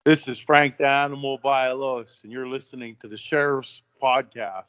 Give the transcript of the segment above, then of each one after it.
This is Frank the Animal Bialos, and you're listening to the Sheriff's Podcast.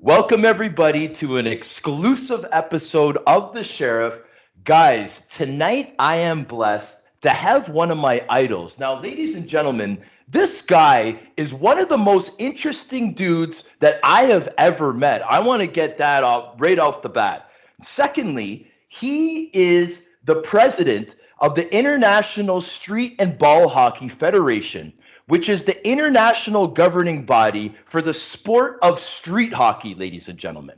Welcome, everybody, to an exclusive episode of The Sheriff. Guys, tonight I am blessed to have one of my idols. Now, ladies and gentlemen, this guy is one of the most interesting dudes that I have ever met. I want to get that off right off the bat. Secondly, he is the president of the International Street and Ball Hockey Federation, which is the international governing body for the sport of street hockey, ladies and gentlemen.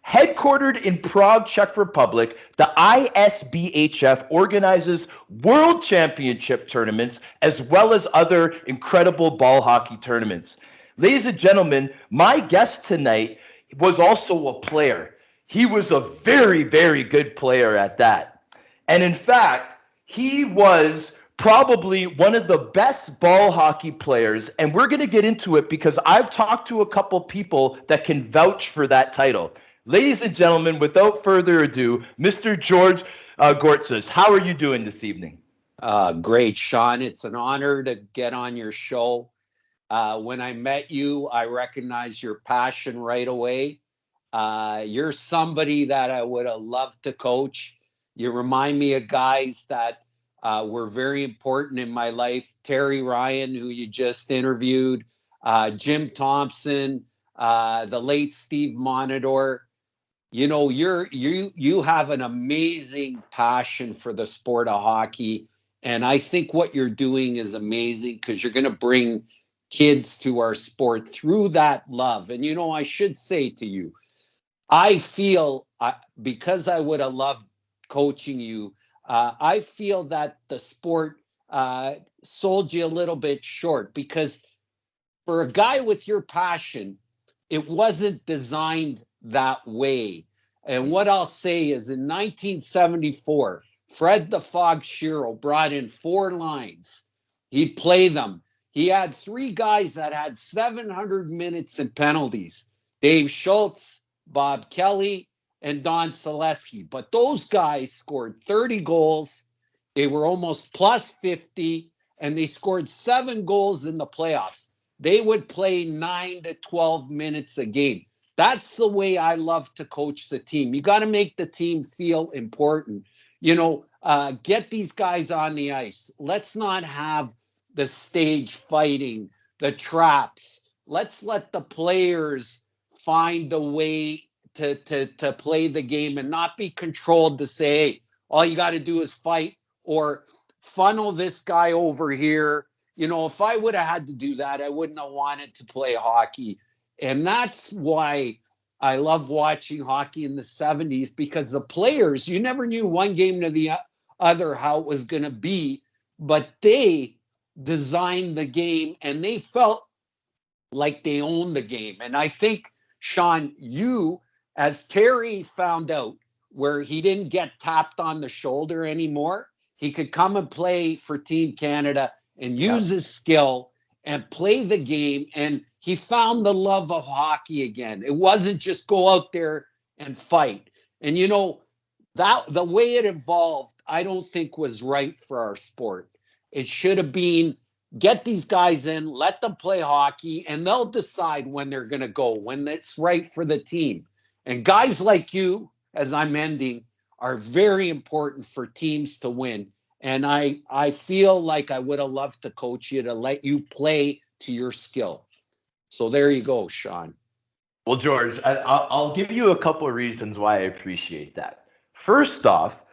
Headquartered in Prague, Czech Republic, the ISBHF organizes world championship tournaments as well as other incredible ball hockey tournaments. Ladies and gentlemen, my guest tonight was also a player. He was a very, very good player at that. And in fact, he was probably one of the best ball hockey players, and we're going to get into it because I've talked to a couple people that can vouch for that title. Ladies and gentlemen, without further ado, Mr. George Gortsos, how are you doing this evening? Great, Sean. It's an honor to get on your show. When I met you, I recognized your passion right away. You're somebody that I would have loved to coach. You remind me of guys that were very important in my life. Terry Ryan, who you just interviewed, Jim Thompson, the late Steve Monador. You know, you have an amazing passion for the sport of hockey. And I think what you're doing is amazing because you're going to bring kids to our sport through that love. And, you know, I should say to you, I feel because I would have loved coaching you, I feel that the sport sold you a little bit short because for a guy with your passion, it wasn't designed that way. And what I'll say is in 1974, Fred the Fog Shiro brought in 4 lines. He'd play them. He had 3 guys that had 700 minutes in penalties. Dave Schultz, Bob Kelly, and Don Selesky. But those guys scored 30 goals. They were almost plus 50, and they scored 7 goals in the playoffs. They would play 9 to 12 minutes a game. That's the way I love to coach the team. You got to make the team feel important. You know, get these guys on the ice. Let's not have the stage fighting, the traps. Let's let the players find the way to play the game and not be controlled to say, hey, all you got to do is fight or funnel this guy over here. You know, if I would have had to do that, I wouldn't have wanted to play hockey. And that's why I love watching hockey in the 70s because the players, you never knew one game to the other how it was going to be, but they designed the game and they felt like they owned the game. And I think, Sean, you, as Terry found out, where he didn't get tapped on the shoulder anymore, he could come and play for Team Canada and use his skill and play the game. And he found the love of hockey again. It wasn't just go out there and fight. And, you know, that the way it evolved, I don't think was right for our sport. It should have been get these guys in, let them play hockey, and they'll decide when they're going to go, when it's right for the team. And guys like you, as I'm ending, are very important for teams to win. And I feel like I would have loved to coach you to let you play to your skill. So there you go, Sean. Well, George, I'll give you a couple of reasons why I appreciate that. First off,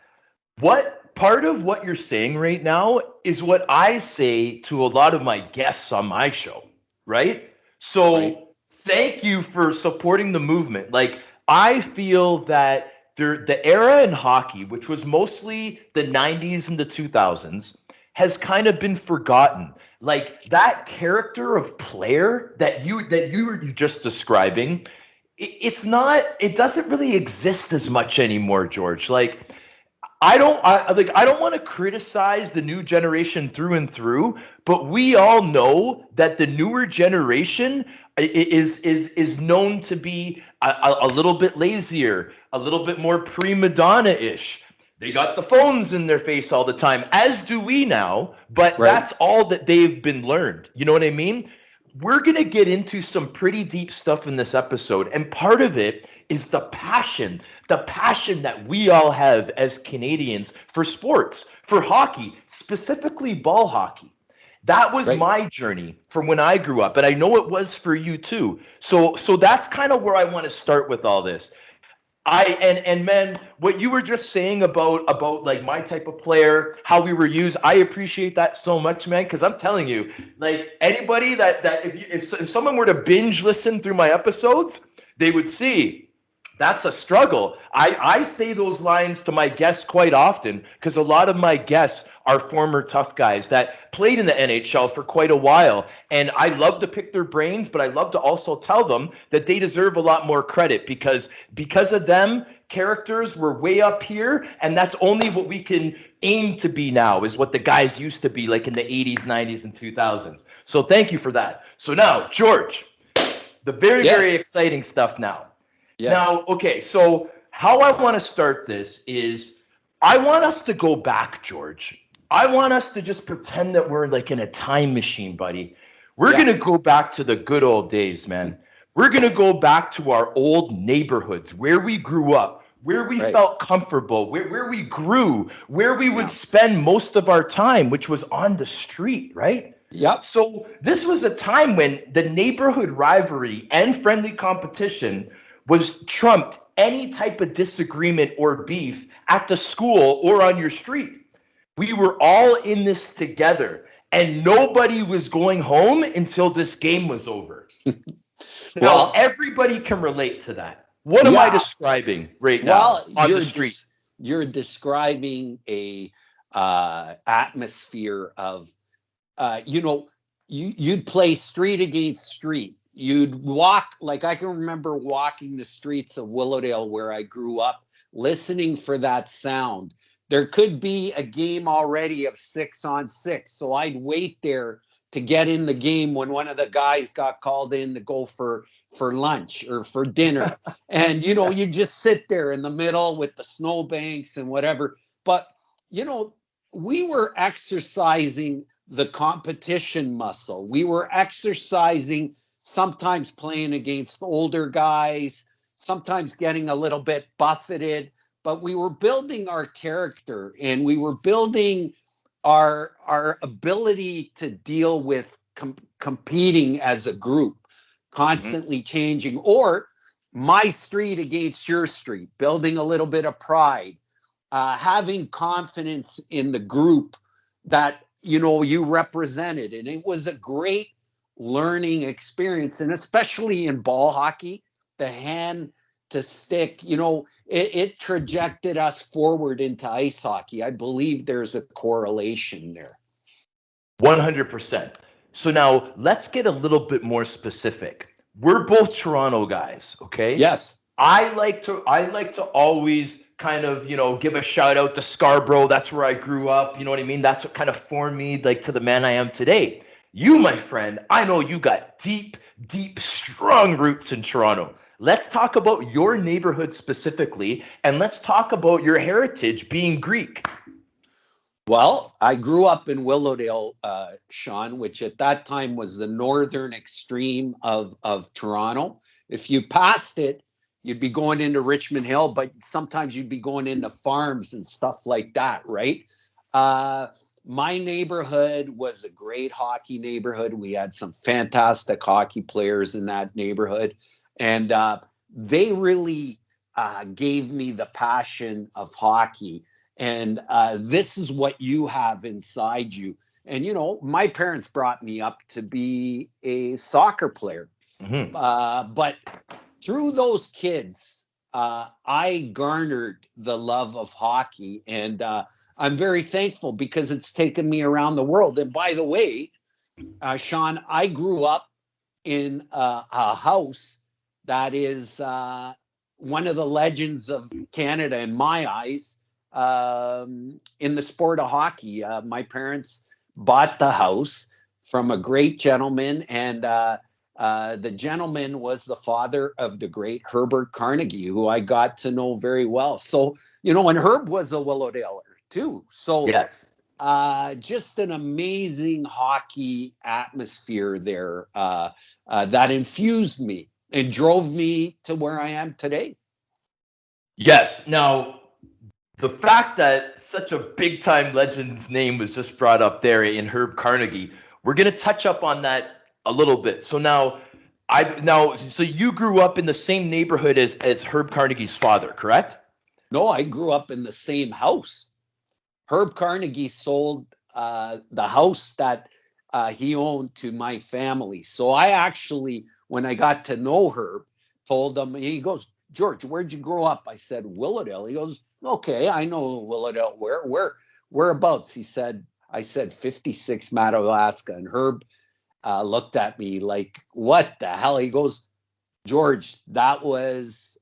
what part of what you're saying right now is what I say to a lot of my guests on my show, right? So thank you for supporting the movement. Like, I feel that the era in hockey, which was mostly the 90s and the 2000s, has kind of been forgotten. Like that character of player that you were just describing, it doesn't really exist as much anymore, George. Like I don't want to criticize the new generation through and through, but we all know that the newer generation is known to be a little bit lazier, a little bit more prima donna-ish. They got the phones in their face all the time, as do we now, but Right. that's all that they've been learned. You know what I mean? We're going to get into some pretty deep stuff in this episode, and part of it is the passion that we all have as Canadians for sports, for hockey, specifically ball hockey. That was Right. my journey from when I grew up, and I know it was for you too. So that's kind of where I want to start with all this. And man, what you were just saying about like my type of player, how we were used, I appreciate that so much, man. Because I'm telling you, like anybody that if someone were to binge listen through my episodes, they would see that's a struggle. I say those lines to my guests quite often because a lot of my guests are former tough guys that played in the NHL for quite a while. And I love to pick their brains, but I love to also tell them that they deserve a lot more credit because of them, characters were way up here. And that's only what we can aim to be now is what the guys used to be like in the 80s, 90s, and 2000s. So thank you for that. So now, George, the very, Yes. very exciting stuff now. Yeah. Now, okay, so how I want to start this is I want us to go back, George. I want us to just pretend that we're like in a time machine, buddy. We're Yeah. going to go back to the good old days, man. We're going to go back to our old neighborhoods where we grew up, where we Right. felt comfortable, where we grew, where we would Yeah. spend most of our time, which was on the street, right? Yep. So this was a time when the neighborhood rivalry and friendly competition was trumped any type of disagreement or beef at the school or on your street. We were all in this together, and nobody was going home until this game was over. Now, Well, everybody can relate to that. What am I yeah. describing right Well, now on the street? you're describing a atmosphere of you'd play street against street. You'd walk, like I can remember walking the streets of Willowdale where I grew up, listening for that sound. There could be a game already of 6-on-6. So I'd wait there to get in the game when one of the guys got called in to go for lunch or for dinner. And you just sit there in the middle with the snowbanks and whatever. But we were exercising the competition muscle. We were exercising, sometimes playing against older guys, sometimes getting a little bit buffeted, but we were building our character and we were building our ability to deal with competing as a group, constantly changing, or my street against your street, building a little bit of pride, having confidence in the group that you represented. And it was a great learning experience. And especially in ball hockey, the hand to stick, it trajected us forward into ice hockey. I believe there's a correlation there. 100%. So now let's get a little bit more specific. We're both Toronto guys, okay? Yes. I like to always kind of, give a shout out to Scarborough. That's where I grew up. You know what I mean? That's what kind of formed me like to the man I am today. You, my friend, I know you got deep, strong roots in Toronto. Let's talk about your neighborhood specifically, and let's talk about your heritage being Greek. Well, I grew up in Willowdale, Sean, which at that time was the northern extreme of Toronto. If you passed it, you'd be going into Richmond Hill, but sometimes you'd be going into farms and stuff like that, right? My neighborhood was a great hockey neighborhood. We had some fantastic hockey players in that neighborhood. And they really gave me the passion of hockey. And this is what you have inside you. And, my parents brought me up to be a soccer player. Mm-hmm. But through those kids, I garnered the love of hockey. And I'm very thankful because it's taken me around the world. And by the way, Sean, I grew up in a house that is one of the legends of Canada in my eyes. in the sport of hockey. My parents bought the house from a great gentleman, and the gentleman was the father of the great Herbert Carnegie, who I got to know very well. So, and Herb was a Willowdaler too. So Yes. just an amazing hockey atmosphere there that infused me and drove me to where I am today. Yes. Now, the fact that such a big time legend's name was just brought up there in Herb Carnegie, we're going to touch up on that a little bit. So so you grew up in the same neighborhood as Herb Carnegie's father, correct? No, I grew up in the same house. Herb Carnegie sold the house that he owned to my family. So I actually, when I got to know Herb, told him, he goes, George, where'd you grow up? I said, Willowdale. He goes, okay, I know Willowdale. Whereabouts? I said 56 Madawaska. And Herb looked at me like, what the hell? He goes, George, that was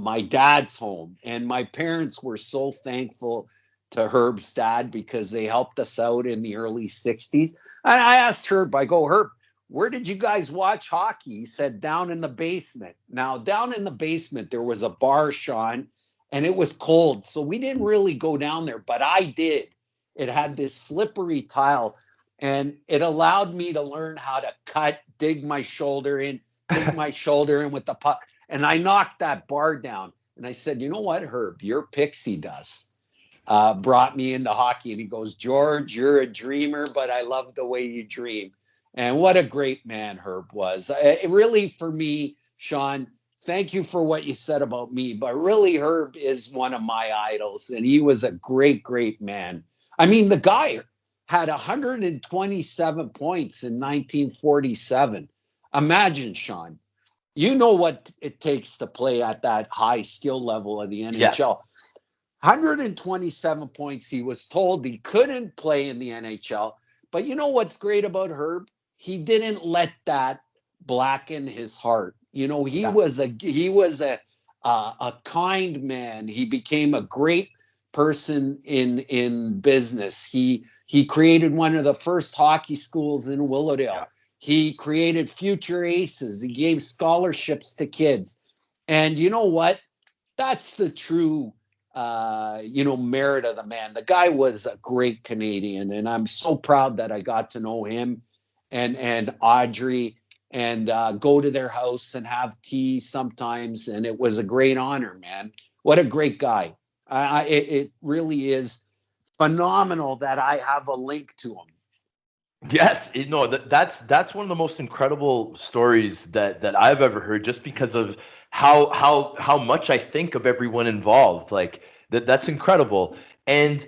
my dad's home. And my parents were so thankful to Herb's dad because they helped us out in the early 60s. And I asked Herb, I go, Herb, where did you guys watch hockey? He said, down in the basement. Now, down in the basement, there was a bar, Sean, and it was cold. So we didn't really go down there, but I did. It had this slippery tile, and it allowed me to learn how to dig my shoulder in with the puck. And I knocked that bar down. And I said, you know what, Herb, your pixie dust brought me into hockey. And he goes, George, you're a dreamer, but I love the way you dream. And what a great man Herb was. It really, for me, Sean, thank you for what you said about me, but really Herb is one of my idols, and he was a great, great man. I mean, the guy had 127 points in 1947. Imagine, Sean, you know what it takes to play at that high skill level of the NHL. Yes. 127 points. He was told he couldn't play in the NHL. But you know what's great about Herb? He didn't let that blacken his heart. He was a kind man. He became a great person in business. He created one of the first hockey schools in Willowdale. Yeah. He created future aces. He gave scholarships to kids. And you know what? That's the true merit of the man. The guy was a great Canadian, and I'm so proud that I got to know him and Audrey and go to their house and have tea sometimes. And it was a great honor, man. What a great guy. It really is phenomenal that I have a link to him. Yes, that's one of the most incredible stories that I've ever heard, just because of how much I think of everyone involved. Like that's incredible. And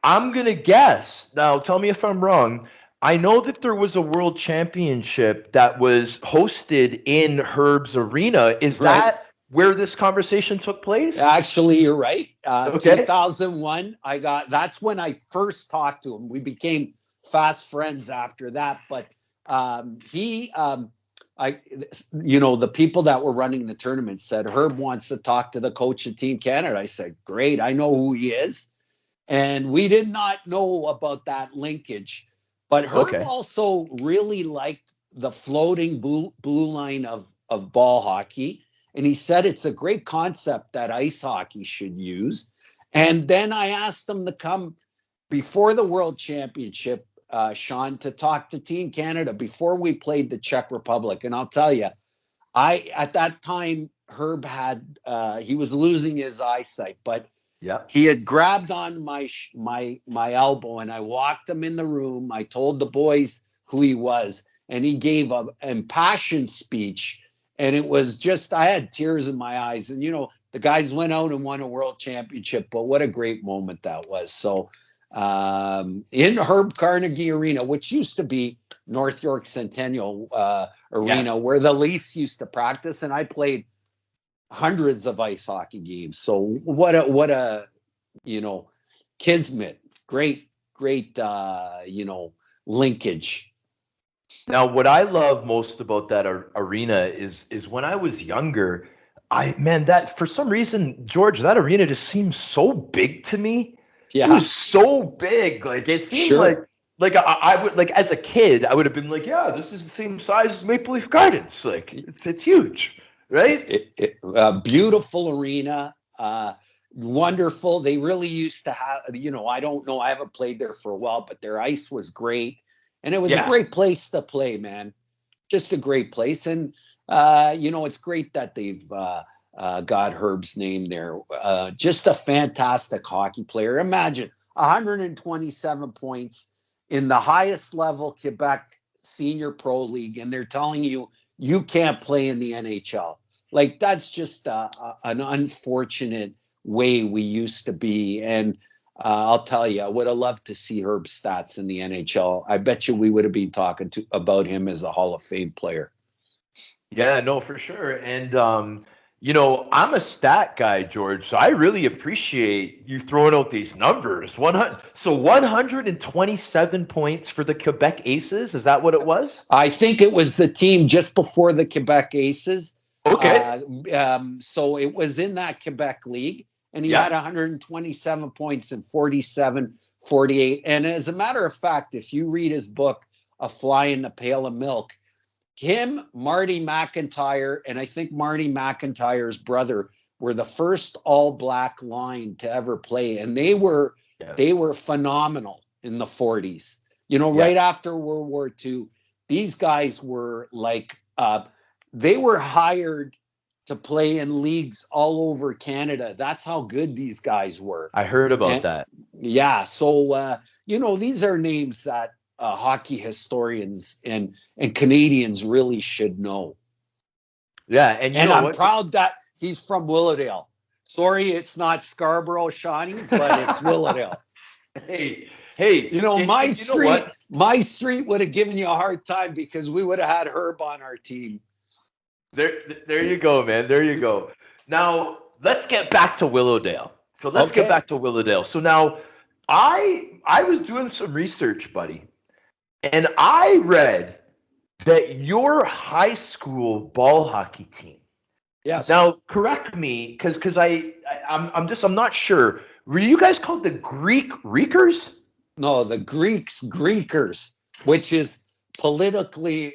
I'm gonna guess, now tell me if I'm wrong, I know that there was a world championship that was hosted in Herb's arena. Is that where this conversation took place? Actually, you're right. Okay. 2001, that's when I first talked to him. We became fast friends after that. But the people that were running the tournament said, Herb wants to talk to the coach of Team Canada. I said, great, I know who he is. And we did not know about that linkage. But Herb also really liked the floating blue line of ball hockey. And he said it's a great concept that ice hockey should use. And then I asked him to come before the World Championship, Sean, to talk to Team Canada before we played the Czech Republic. And I'll tell you, at that time, Herb he was losing his eyesight, but he had grabbed on my elbow, and I walked him in the room. I told the boys who he was, and he gave an impassioned speech. And it was just, I had tears in my eyes. And, the guys went out and won a world championship, but what a great moment that was. So in Herb Carnegie Arena, which used to be North York Centennial Arena, where the Leafs used to practice, and I played hundreds of ice hockey games. So what a kismet, great linkage. Now, what I love most about that arena is when I was younger, that for some reason, George, that arena just seems so big to me. It Yeah, was so big. Like it seemed sure. like I would like as a kid, I would have been like, yeah, this is the same size as Maple Leaf Gardens. Like it's huge, right? Beautiful arena, wonderful. They really used to have, I don't know, I haven't played there for a while, but their ice was great, and it was a Yeah. great place to play, man. Just a great place, and it's great that they've got Herb's name there. Just a fantastic hockey player. Imagine 127 points in the highest level Quebec Senior Pro League, and they're telling you can't play in the NHL. Like that's just an unfortunate way we used to be. And I'll tell you, I would have loved to see Herb's stats in the NHL. I bet you we would have been talking about him as a Hall of Fame player. Yeah, no, for sure. And I'm a stat guy, George, so I really appreciate you throwing out these numbers. 127 points for the Quebec Aces. Is that what it was? I think it was the team just before the Quebec Aces. Okay. So it was in that Quebec league, and he Yeah. had 127 points in 47, 48. And as a matter of fact, if you read his book, A Fly in the Pail of Milk, him, Marty McIntyre, and I think Marty McIntyre's brother were the first all-black line to ever play, and they were phenomenal in the 40s. Right after World War II, these guys were like they were hired to play in leagues all over Canada. That's how good these guys were. I heard about that. Yeah, so these are names that hockey historians and Canadians really should know. Yeah, and I'm proud that he's from Willowdale. Sorry, it's not Scarborough, Shawnee, but it's Willowdale. Hey, my street would have given you a hard time because we would have had Herb on our team. There you go, man. There you go. Now let's get back to Willowdale. So now I was doing some research, buddy, and I read that your high school ball hockey team. Yes. Now correct me, because I'm not sure. Were you guys called the Greek Reekers? No, the Greekers, which is politically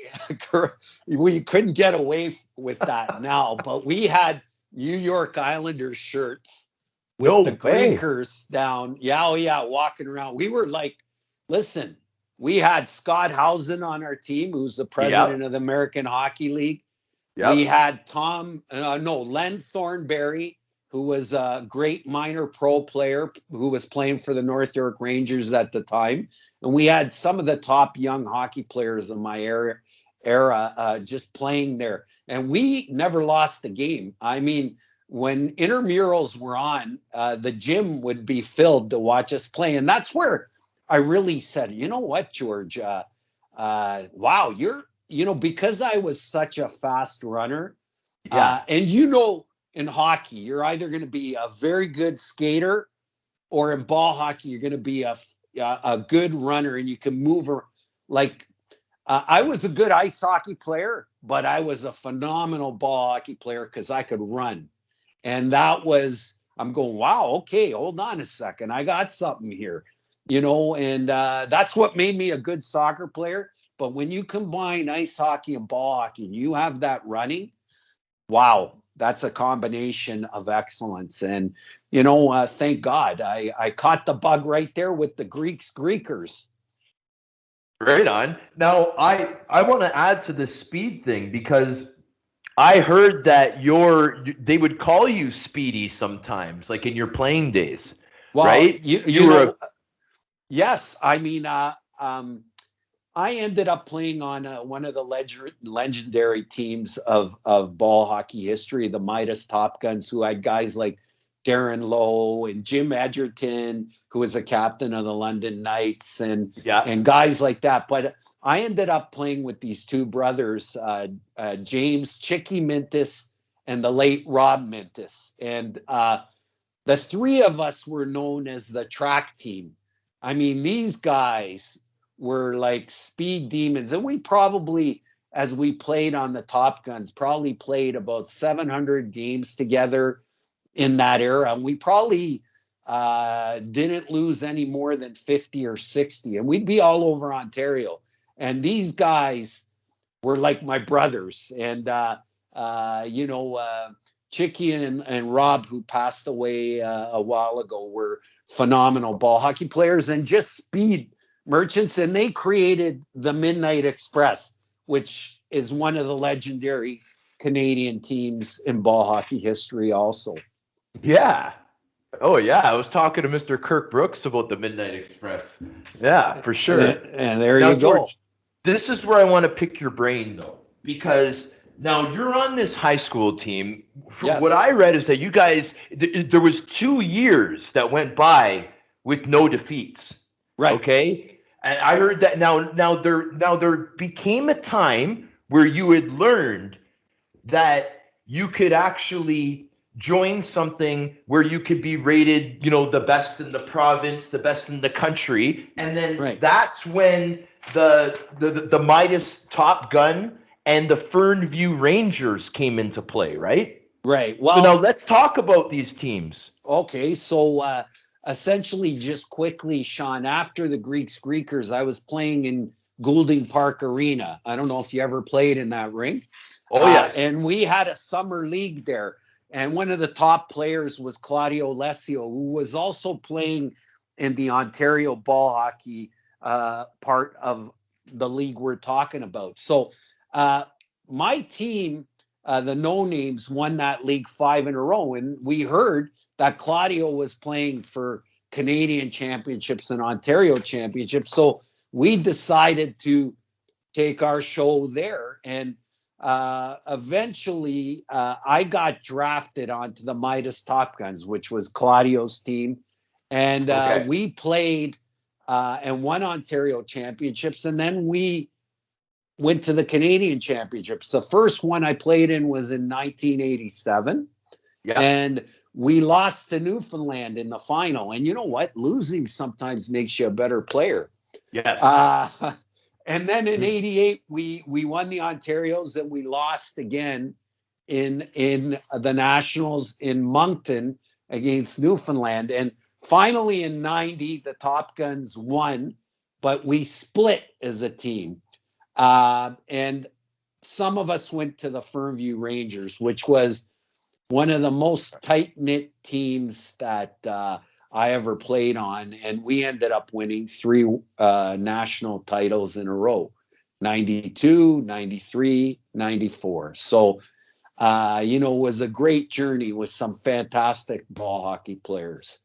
we couldn't get away with that now, but we had New York Islanders shirts with the Greekers down. Yeah, walking around. We were like, listen, we had Scott Housen on our team, who's the president of the American Hockey League. We had Len Thornberry, who was a great minor pro player who was playing for the North York Rangers at the time. And we had some of the top young hockey players in my era just playing there. And we never lost a game. I mean, when intramurals were on, the gym would be filled to watch us play. And that's where I really said, you know what, George? Wow, because I was such a fast runner. And in hockey, you're either going to be a very good skater, or in ball hockey, you're going to be a good runner, and you can move. I was a good ice hockey player, but I was a phenomenal ball hockey player because I could run. And I'm going, wow, okay, hold on a second. I got something here, and that's what made me a good soccer player. But when you combine ice hockey and ball hockey, and you have that running, wow, that's a combination of excellence. And, thank God I caught the bug right there with the Greekers. Right on. Now, I want to add to the speed thing because I heard that they would call you Speedy sometimes, like in your playing days, right? Yes. I mean, I ended up playing on one of the legendary teams of ball hockey history, the Midas Top Guns, who had guys like Darren Lowe and Jim Edgerton, who was a captain of the London Knights, and guys like that. But I ended up playing with these two brothers, James Chicky Mintus and the late Rob Mintus. And the three of us were known as the track team. I mean, these guys were like speed demons. And we probably, as we played on the Top Guns, probably played about 700 games together in that era. And we probably didn't lose any more than 50 or 60. And we'd be all over Ontario. And these guys were like my brothers. And, Chicky and Rob, who passed away a while ago, were phenomenal ball hockey players and just speed merchants. And they created the Midnight Express, which is one of the legendary Canadian teams in ball hockey history also. Yeah. Oh, yeah. I was talking to Mr. Kirk Brooks about the Midnight Express. Yeah, for sure. And there now, you go. George, this is where I want to pick your brain, though, because now you're on this high school team. From what I read is that you guys, there was 2 years that went by with no defeats. Right. Okay. And I heard that now there became a time where you had learned that you could actually join something where you could be rated, the best in the province, the best in the country. And then that's when the Midas Top Gun and the Fernview Rangers came into play, right? Right. Well, so now let's talk about these teams. Okay. So essentially, just quickly, Sean, after the Greekers, I was playing in Goulding Park Arena. I don't know if you ever played in that rink. Oh, yes. And we had a summer league there. And one of the top players was Claudio Lesio, who was also playing in the Ontario ball hockey part of the league we're talking about. So my team, the No Names, won that league 5 in a row. And we heard that Claudio was playing for Canadian championships and Ontario championships. So we decided to take our show there. And eventually I got drafted onto the Midas Top Guns, which was Claudio's team. And we played and won Ontario championships. And then we went to the Canadian championships. The first one I played in was in 1987. Yeah. And we lost to Newfoundland in the final. And you know what? Losing sometimes makes you a better player. Yes. And then in 88, we won the Ontarios, and we lost again in the Nationals in Moncton against Newfoundland. And finally in 90, the Top Guns won, but we split as a team. And some of us went to the Fernview Rangers, which was one of the most tight-knit teams that I ever played on. And we ended up winning 3 national titles in a row, 92, 93, 94. So, it was a great journey with some fantastic ball hockey players.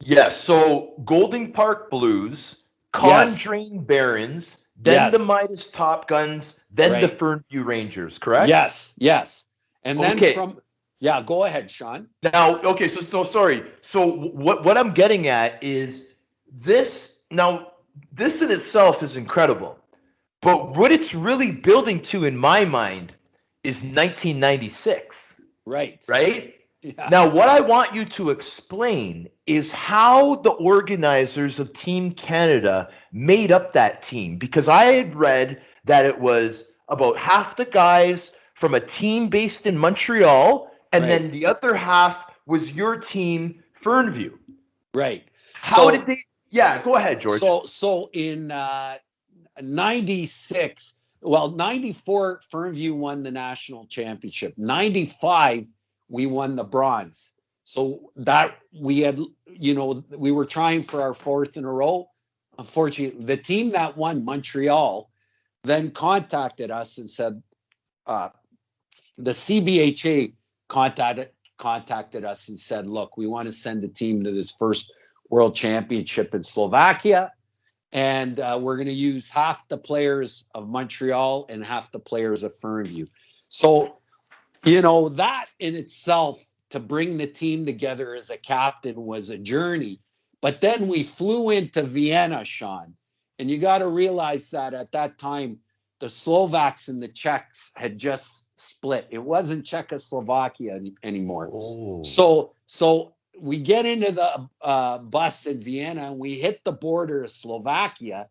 Yes. So Goulding Park Blues, Condrain Barons, then the Midas Top Guns, then the Fernview Rangers, correct? Yes. And then go ahead, Sean. Now, so sorry. So what I'm getting at is this. Now, this in itself is incredible, but what it's really building to, in my mind, is 1996. Right. Yeah. Now, what I want you to explain is how the organizers of Team Canada made up that team, because I had read that it was about half the guys from a team based in Montreal, and then the other half was your team, Fernview. Right. How did they? Yeah, go ahead, George. So in 96, 94, Fernview won the national championship. 95, we won the bronze. So that we had, we were trying for our 4th in a row. Unfortunately, the team that won, Montreal, then contacted us and said, the CBHA contacted us and said, look, we want to send a team to this first World Championship in Slovakia. And we're going to use half the players of Montreal and half the players of Fernview. So, that in itself, to bring the team together as a captain, was a journey. But then we flew into Vienna, Sean. And you got to realize that at that time, the Slovaks and the Czechs had just split. It wasn't Czechoslovakia anymore. Oh. So we get into the bus in Vienna, and we hit the border of Slovakia,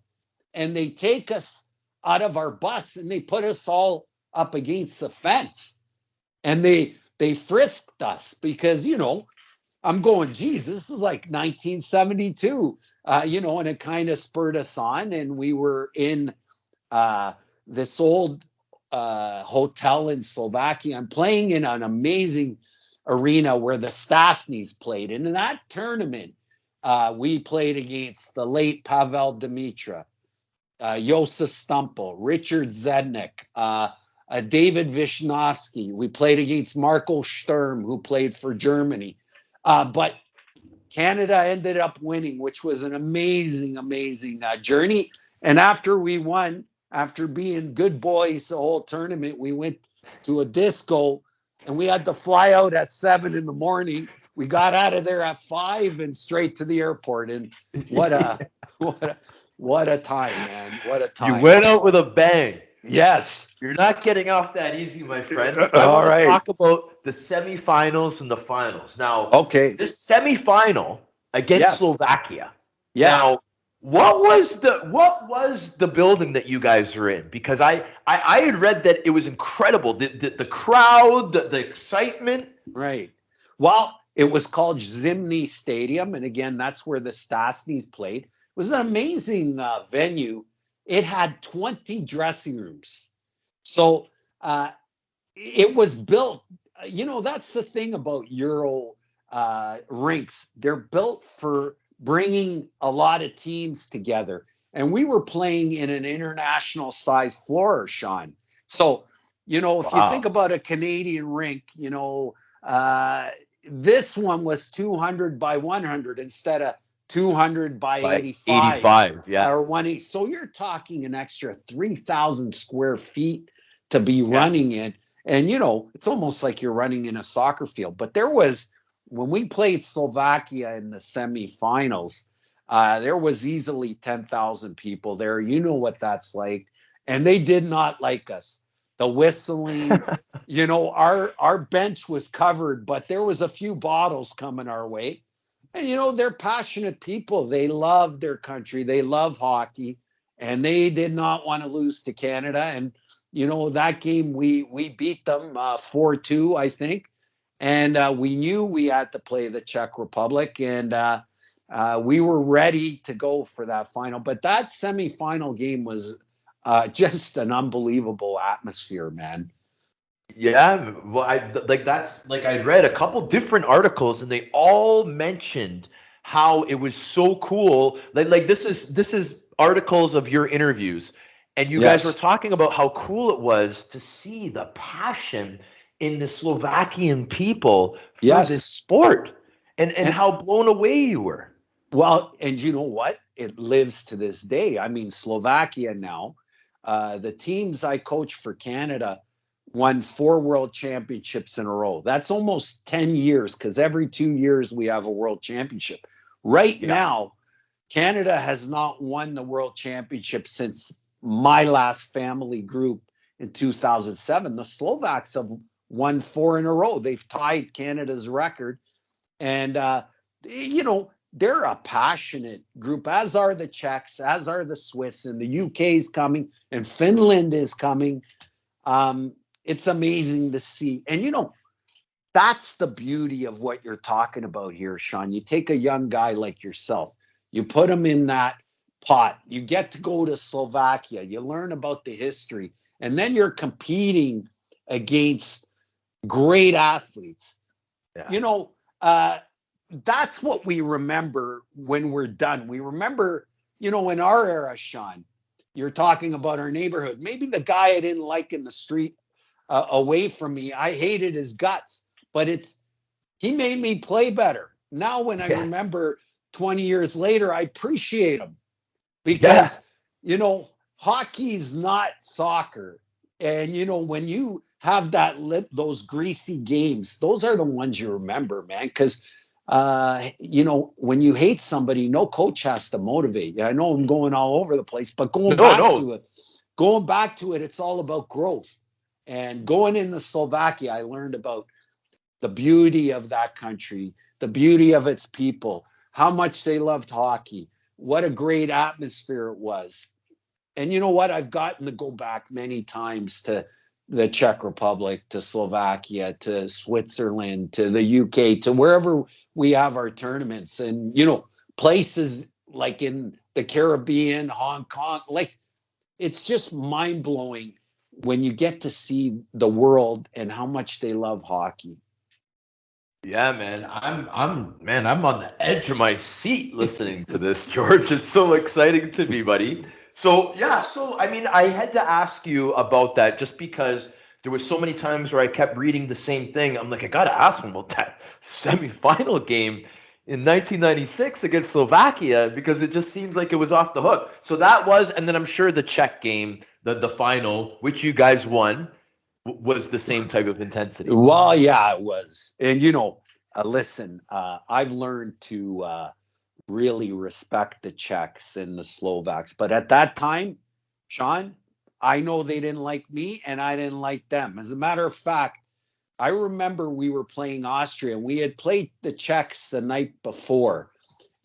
and they take us out of our bus and they put us all up against the fence, and they frisked us because I'm going, geez, this is like 1972, and it kind of spurred us on. And we were in this old hotel in Slovakia. I'm playing in an amazing arena where the Stasnys played. And in that tournament, we played against the late Pavel Dimitra, Josef Stumpel, Richard Zednik, David Vishnowski. We played against Marco Sturm, who played for Germany. But Canada ended up winning, which was an amazing, amazing journey. And after we won, after being good boys the whole tournament, we went to a disco and we had to fly out at 7 a.m. We got out of there at 5 and straight to the airport. And what a time, man. What a time. You went out with a bang. Yes. You're not getting off that easy, my friend. I All want to right. talk about the semifinals and the finals. Now, Okay. this semifinal against Yes. Slovakia. Yeah. Now, what was the building that you guys were in? Because I had read that it was incredible. The crowd, the excitement. Right. Well, it was called Zimny Stadium, and again, that's where the Stasnys played. It was an amazing venue. It had 20 dressing rooms. So it was built, that's the thing about Euro rinks. They're built for bringing a lot of teams together. And we were playing in an international size floor, Sean. So, if you think about a Canadian rink, this one was 200 by 100 instead of 200 by 85. 85, yeah. Or 180. So you're talking an extra 3,000 square feet to be running in. And, it's almost like you're running in a soccer field. But when we played Slovakia in the semifinals, there was easily 10,000 people there. You know what that's like. And they did not like us. The whistling, our bench was covered, but there was a few bottles coming our way. And, they're passionate people. They love their country. They love hockey. And they did not want to lose to Canada. And, that game, we beat them 4-2, I think. And we knew we had to play the Czech Republic. And we were ready to go for that final. But that semifinal game was just an unbelievable atmosphere, man. Yeah, well, I read a couple different articles, and they all mentioned how it was so cool. Like this is articles of your interviews, and you guys were talking about how cool it was to see the passion in the Slovakian people for this sport, and how blown away you were. Well, and you know what? It lives to this day. I mean, Slovakia now, the teams I coach for Canada won 4 world championships in a row. That's almost 10 years because every 2 years we have a world championship. Right now, Canada has not won the world championship since my last family group in 2007. The Slovaks have won 4 in a row. They've tied Canada's record. And, they're a passionate group, as are the Czechs, as are the Swiss, and the UK is coming, and Finland is coming. It's amazing to see. And, that's the beauty of what you're talking about here, Sean. You take a young guy like yourself, you put him in that pot, you get to go to Slovakia, you learn about the history, and then you're competing against great athletes. That's what we remember when we're done. We remember, in our era, Sean, you're talking about our neighborhood. Maybe the guy I didn't like in the street away from me, I hated his guts, but he made me play better. Now, when I remember 20 years later, I appreciate him because, hockey's not soccer. And, when you have those greasy games, those are the ones you remember, man, because when you hate somebody, no coach has to motivate you. I know I'm going all over the place, but going back to it, it's all about growth. And going into Slovakia, I learned about the beauty of that country, the beauty of its people, how much they loved hockey, what a great atmosphere it was. And you know what? I've gotten to go back many times to the Czech Republic to Slovakia to Switzerland to the UK to wherever we have our tournaments, and places like in the Caribbean, Hong Kong. Like, it's just mind blowing when you get to see the world and how much they love hockey. Yeah, man. I'm on the edge of my seat listening to this, George. It's so exciting to me, buddy. So yeah, so I mean, I had to ask you about that just because there was so many times where I kept reading the same thing. I'm like, I gotta ask him about that semifinal game in 1996 against Slovakia because it just seems like it was off the hook. So that was, and then I'm sure the Czech game, the final, which you guys won, was the same type of intensity. Well, yeah, it was. And, listen, I've learned to really respect the Czechs and the Slovaks. But at that time, Sean, I know they didn't like me and I didn't like them. As a matter of fact, I remember we were playing Austria. We had played the Czechs the night before,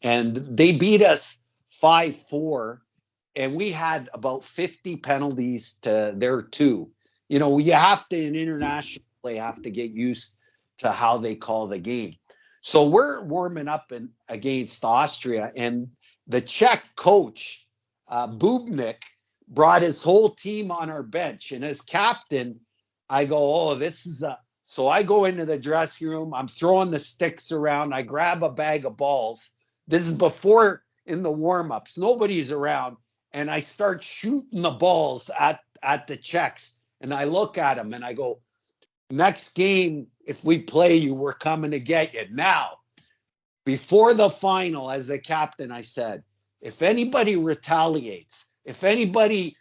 and they beat us 5-4. And we had about 50 penalties to their 2. You have to, in international play, have to get used to how they call the game. So we're warming up against Austria, and the Czech coach, Bubnik, brought his whole team on our bench. And as captain, I go, oh, this is a... So I go into the dressing room. I'm throwing the sticks around. I grab a bag of balls. This is before in the warm-ups. Nobody's around. And I start shooting the balls at the Czechs. And I look at them and I go, next game, if we play you, we're coming to get you. Now, before the final, as a captain, I said, if anybody retaliates, if anybody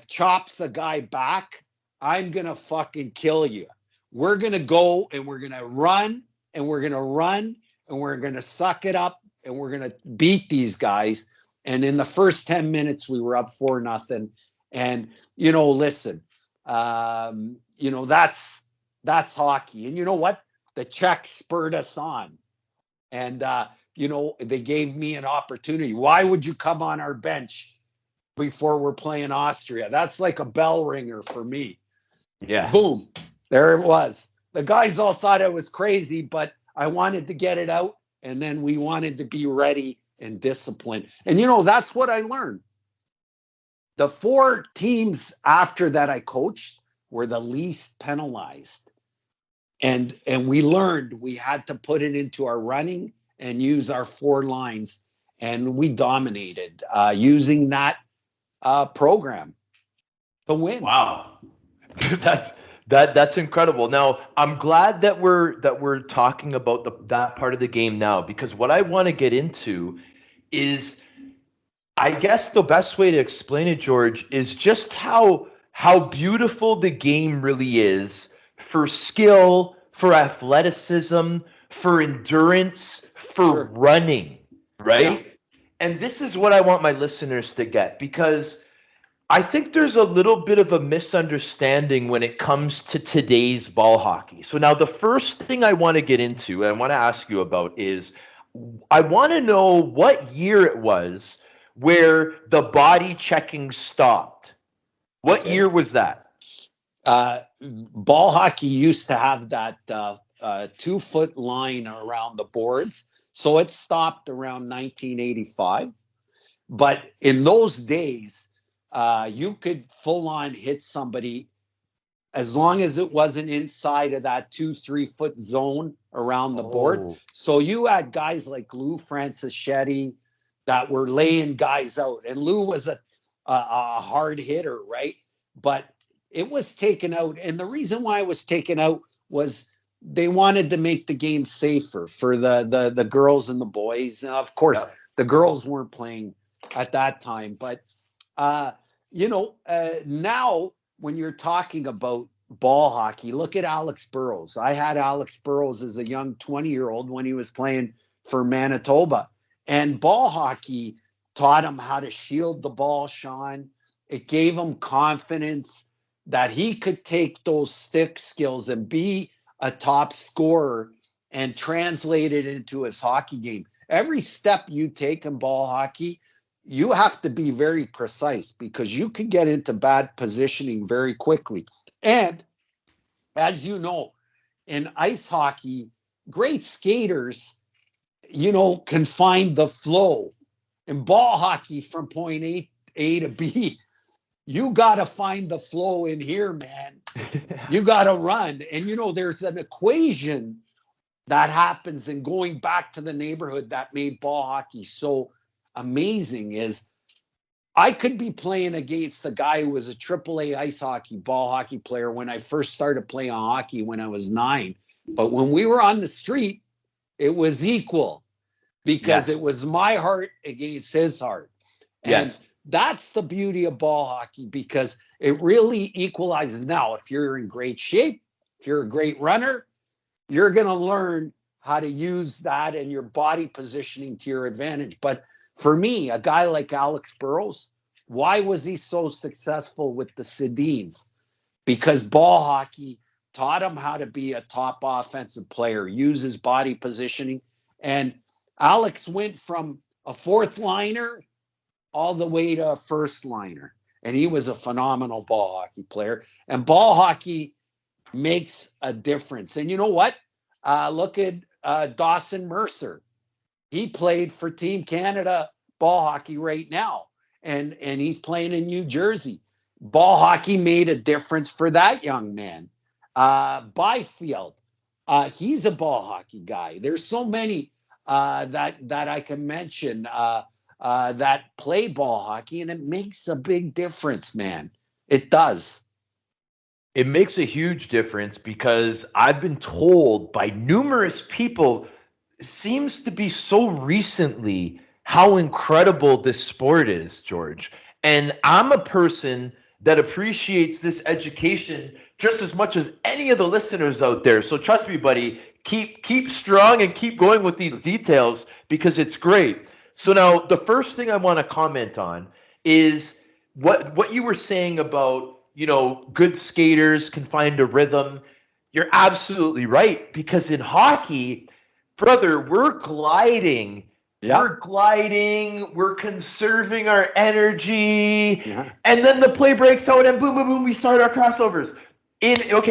chops a guy back, I'm going to fucking kill you. We're going to go and we're going to run and we're going to run and we're going to suck it up and we're going to beat these guys. And in the first 10 minutes, we were up 4-0. And, listen, that's hockey. And you know what? The Czechs spurred us on. And, they gave me an opportunity. Why would you come on our bench before we're playing Austria? That's like a bell ringer for me. Yeah. Boom. There it was. The guys all thought I was crazy, but I wanted to get it out. And then we wanted to be ready and disciplined. And, that's what I learned. The 4 teams after that I coached were the least penalized. And we learned we had to put it into our running and use our 4 lines. And we dominated using that program to win. Wow. That's incredible. Now, I'm glad that we're talking about that part of the game now, because what I want to get into is, I guess the best way to explain it, George, is just how beautiful the game really is for skill, for athleticism, for endurance, for running, right? Yeah. And this is what I want my listeners to get, because I think there's a little bit of a misunderstanding when it comes to today's ball hockey. So now the first thing I want to get into and I want to ask you about is, I want to know what year it was where the body checking stopped. What year was that? Ball hockey used to have that 2-foot line around the boards. So it stopped around 1985. But in those days, you could full on hit somebody as long as it wasn't inside of that 2-3 foot zone around the board. So you had guys like Lou Francischetti that were laying guys out, and Lou was a hard hitter, right? But it was taken out, and the reason why it was taken out was they wanted to make the game safer for the girls and the boys. And of course, the girls weren't playing at that time, but now when you're talking about ball hockey, look at Alex Burrows. I had Alex Burrows as a young 20-year-old when he was playing for Manitoba, and ball hockey taught him how to shield the ball, Sean. It gave him confidence that he could take those stick skills and be a top scorer and translate it into his hockey game. Every step you take in ball hockey, you have to be very precise, because you can get into bad positioning very quickly. And as you know, in ice hockey, great skaters, can find the flow. In ball hockey, from point A to B, you got to find the flow in here, man. You got to run. And, there's an equation that happens, and going back to the neighborhood that made ball hockey so amazing is I could be playing against a guy who was a AAA ice hockey, ball hockey player when I first started playing hockey when I was 9. But when we were on the street, it was equal because it was my heart against his heart. And that's the beauty of ball hockey, because it really equalizes. Now, if you're in great shape, if you're a great runner, you're going to learn how to use that and your body positioning to your advantage. But for me, a guy like Alex Burrows, why was he so successful with the Sedins? Because ball hockey taught him how to be a top offensive player, use his body positioning. And Alex went from a fourth liner all the way to a first liner. And he was a phenomenal ball hockey player. And ball hockey makes a difference. And you know what? Look at Dawson Mercer. He played for Team Canada ball hockey right now. And he's playing in New Jersey. Ball hockey made a difference for that young man. Byfield, he's a ball hockey guy. There's so many that I can mention that play ball hockey, and it makes a big difference, man. It does. It makes a huge difference because I've been told by numerous people, it seems to be so recently, how incredible this sport is, George. And I'm a person that appreciates this education just as much as any of the listeners out there. So trust me, buddy, keep strong and keep going with these details because it's great. So now the first thing I want to comment on is what you were saying about, good skaters can find a rhythm. You're absolutely right, because in hockey, brother, we're gliding. Yeah. We're gliding. We're conserving our energy. Yeah. And then the play breaks out and boom, boom, boom, we start our crossovers.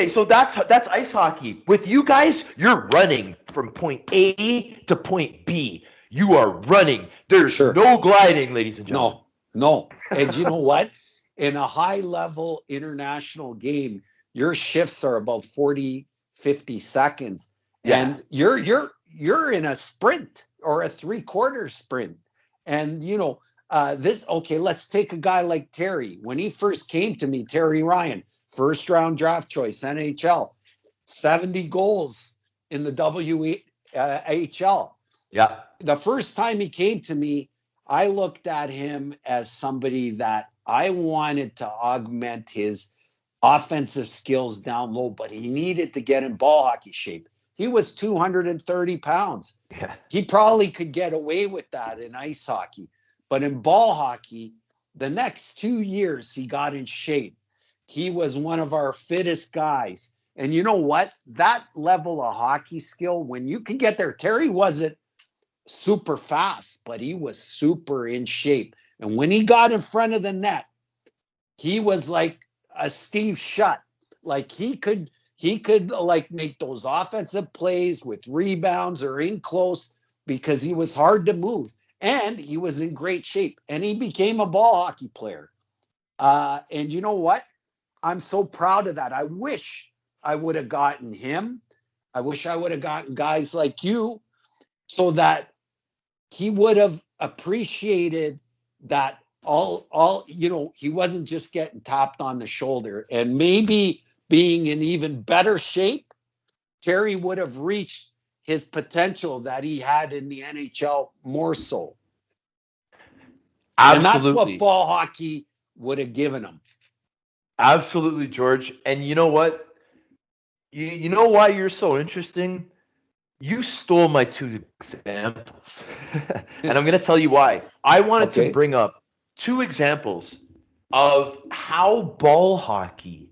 So that's ice hockey. With you guys, you're running from point A to point B. You are running. There's no gliding, ladies and gentlemen. No. And you know what? In a high-level international game, your shifts are about 40, 50 seconds. Yeah. And you're in a sprint or a three-quarter sprint. And, let's take a guy like Terry. When he first came to me, Terry Ryan, first-round draft choice, NHL, 70 goals in the WHL. Yeah. The first time he came to me, I looked at him as somebody that I wanted to augment his offensive skills down low, but he needed to get in ball hockey shape. He was 230 pounds. Yeah. He probably could get away with that in ice hockey. But in ball hockey, the next 2 years, he got in shape. He was one of our fittest guys. And you know what? That level of hockey skill, when you can get there, Terry wasn't super fast, but he was super in shape. And when he got in front of the net, he was like a Steve Shutt. Like he could like make those offensive plays with rebounds or in close because he was hard to move. And he was in great shape. And he became a ball hockey player. And you know what? I'm so proud of that. I wish I would have gotten him. I wish I would have gotten guys like you so that he would have appreciated that he wasn't just getting tapped on the shoulder. And maybe being in even better shape, Terry would have reached his potential that he had in the NHL more so. Absolutely. And that's what ball hockey would have given him. Absolutely, George. And you know what? You know why you're so interesting? You stole my two examples. And I'm going to tell you why. I wanted to bring up two examples of how ball hockey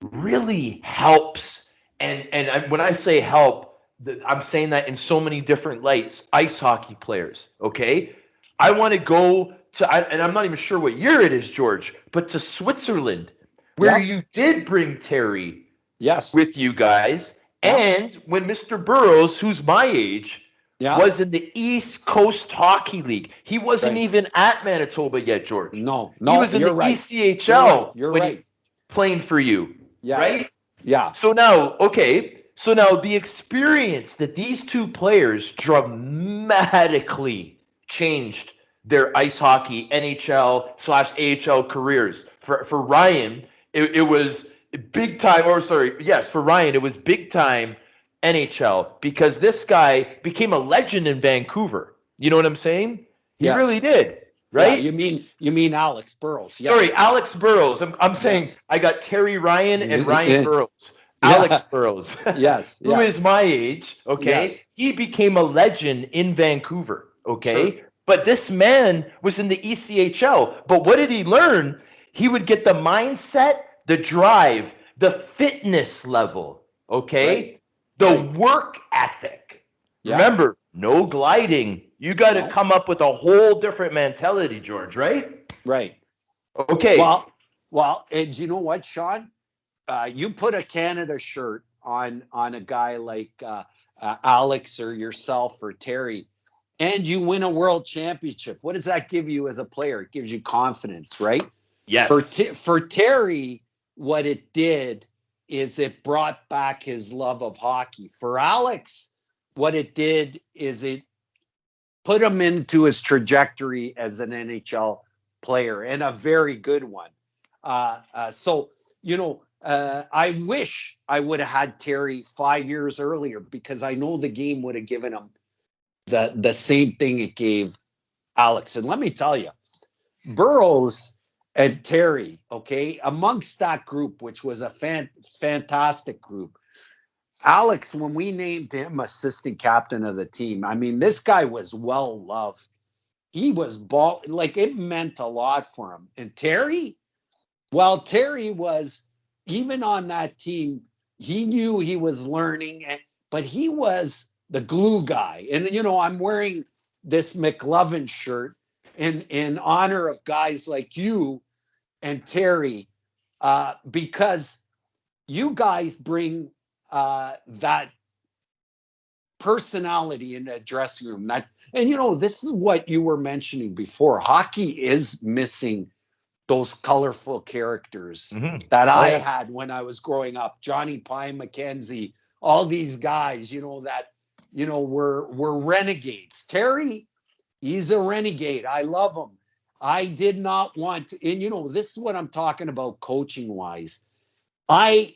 really helps. And when I say help, I'm saying that in so many different lights. Ice hockey players, okay? I want to go to, and I'm not even sure what year it is, George, but to Switzerland, where you did bring Terry Yes. with you guys. Yeah. And when Mr. Burrows, who's my age, Yeah. was in the East Coast Hockey League. He wasn't Right. even at Manitoba yet, George. No, He no, was in you're the right. ECHL You're when right. he playing for you, Yes. right? Yeah. So now, okay, so now the experience that these two players dramatically changed their ice hockey NHL/AHL careers. For Ryan, it was big time, or sorry, yes, for Ryan, it was big time NHL because this guy became a legend in Vancouver. You know what I'm saying? He Yes. really did, Yeah. right? You mean Alex Burrows? Yes. Sorry, Alex Burrows. I'm saying Yes. I got Terry Ryan and Ryan Burrows. Alex Yeah. Burrows, Yes. who Yeah. is my age, okay? Yes. He became a legend in Vancouver, Sure. okay? But this man was in the ECHL. But what did he learn? He would get the mindset, the drive, the fitness level, okay? Right. The Right. work ethic. Yeah. Remember, no gliding. You got to No. come up with a whole different mentality, George, right? Right. Okay. Well, and you know what, Sean? You put a Canada shirt on a guy like Alex or yourself or Terry, and you win a world championship. What does that give you as a player? It gives you confidence, right? Yes. For Terry, what it did is it brought back his love of hockey. For Alex, what it did is it put him into his trajectory as an NHL player, and a very good one. So, I wish I would have had Terry 5 years earlier because I know the game would have given him the same thing it gave Alex. And let me tell you, Burrows and Terry, okay, amongst that group, which was a fantastic group, Alex, when we named him assistant captain of the team, I mean, this guy was well loved. He was like it meant a lot for him. And Terry, well, Terry was even on that team. He knew he was learning, but he was the glue guy. And I'm wearing this McLovin shirt in honor of guys like you and Terry, because you guys bring that personality in the dressing room. This is what you were mentioning before. Hockey is missing those colorful characters that I had when I was growing up. Johnny Pye McKenzie, all these guys, were renegades. Terry, he's a renegade. I love him. I did not want to, and this is what I'm talking about coaching wise. I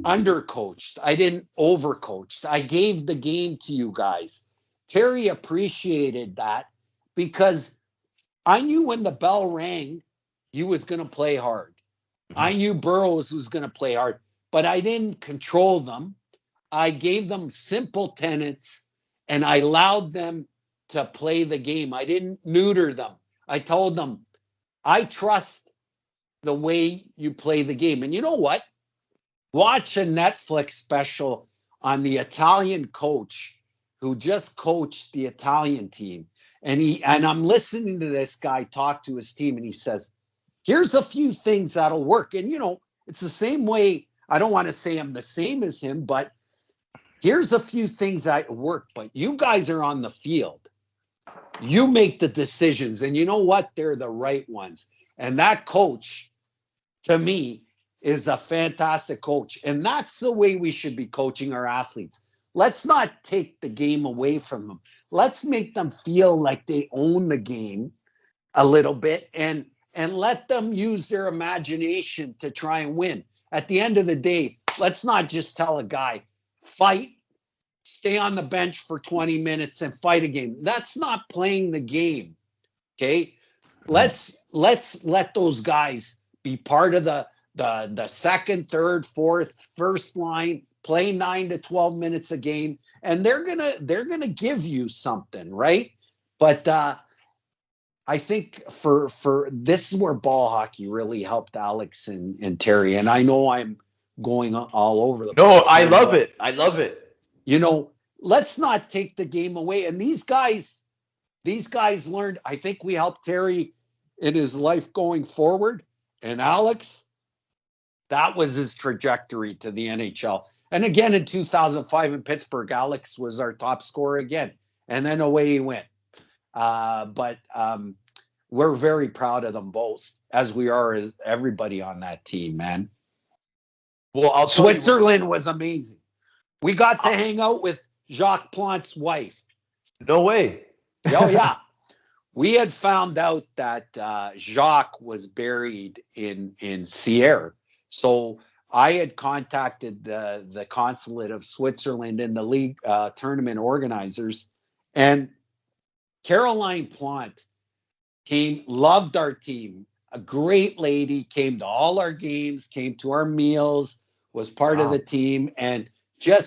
undercoached. I didn't overcoached. I gave the game to you guys. Terry appreciated that because I knew when the bell rang, you was going to play hard. I knew Burrows was going to play hard, but I didn't control them. I gave them simple tenets and I allowed them to play the game. I didn't neuter them. I told them, I trust the way you play the game. And you know what? Watch a Netflix special on the Italian coach who just coached the Italian team. And I'm listening to this guy talk to his team, and he says, here's a few things that'll work. And, it's the same way. I don't want to say I'm the same as him, but here's a few things that work. But you guys are on the field. You make the decisions. And you know what? They're the right ones. And that coach, to me, is a fantastic coach. And that's the way we should be coaching our athletes. Let's not take the game away from them. Let's make them feel like they own the game a little bit and let them use their imagination to try and win. At the end of the day, let's not just tell a guy, fight, stay on the bench for 20 minutes and fight a game. That's not playing the game. Okay? Let's let those guys be part of the second, third, fourth, first line, play 9 to 12 minutes a game, and they're gonna give you something, right? But I think for this is where ball hockey really helped Alex and Terry. And I know I'm going all over the place. No, I love it. I love it. Let's not take the game away. And these guys learned. I think we helped Terry in his life going forward. And Alex, That was his trajectory to the NHL. And again, in 2005 in Pittsburgh, Alex was our top scorer again. And then away he went. But we're very proud of them both, as we are as everybody on that team, man. Well, I'll tell Switzerland was amazing. We got to hang out with Jacques Plante's wife. No way. Oh, yeah. We had found out that Jacques was buried in Sierre. So I had contacted the consulate of Switzerland and the league tournament organizers. And Caroline Plante loved our team. A great lady, came to all our games, came to our meals, was part of the team. And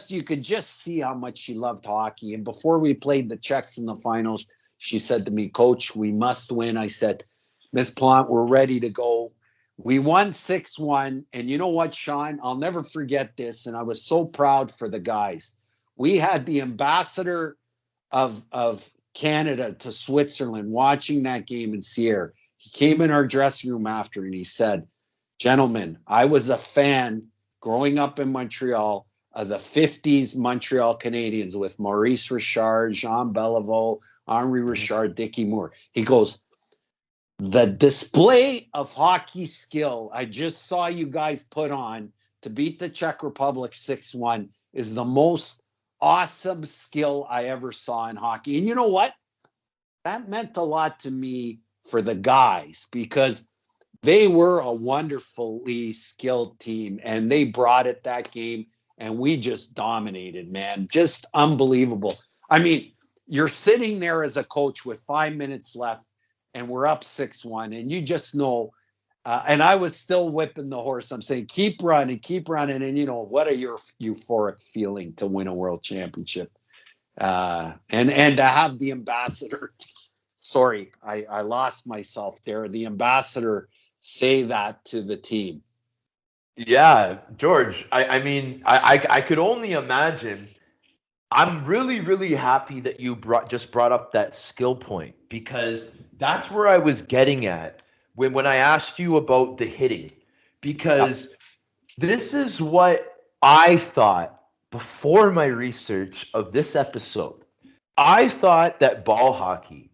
you could just see how much she loved hockey. And before we played the Czechs in the finals, she said to me, Coach, we must win. I said, Miss Plante, we're ready to go. We won 6-1. And you know what, Sean? I'll never forget this. And I was so proud for the guys. We had the ambassador of Canada to Switzerland watching that game in Sierre. He came in our dressing room after and he said, gentlemen, I was a fan growing up in Montreal of the 50s Montreal Canadiens with Maurice Richard, Jean Beliveau, Henri Richard, Dickie Moore. He goes, the display of hockey skill I just saw you guys put on to beat the Czech Republic 6-1 is the most awesome skill I ever saw in hockey. And you know what? That meant a lot to me for the guys because they were a wonderfully skilled team and they brought it that game and we just dominated, man. Just unbelievable. I mean, you're sitting there as a coach with 5 minutes left and we're up 6-1 and you just know, and I was still whipping the horse. I'm saying, keep running. And you know, what a euphoric feeling to win a world championship. And to have the ambassador, sorry, I lost myself there. The ambassador say that to the team. Yeah, George, I mean, I could only imagine. I'm really, really happy that you brought up that skill point because that's where I was getting at when I asked you about the hitting. Because this is what I thought before my research of this episode. I thought that ball hockey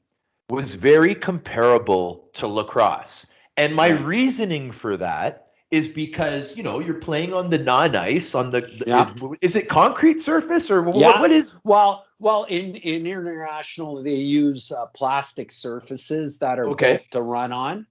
was very comparable to lacrosse. And my reasoning for that is because, you know, you're playing on the non-ice, on is it concrete surface or what is? Well, in international, they use plastic surfaces that are built to run on.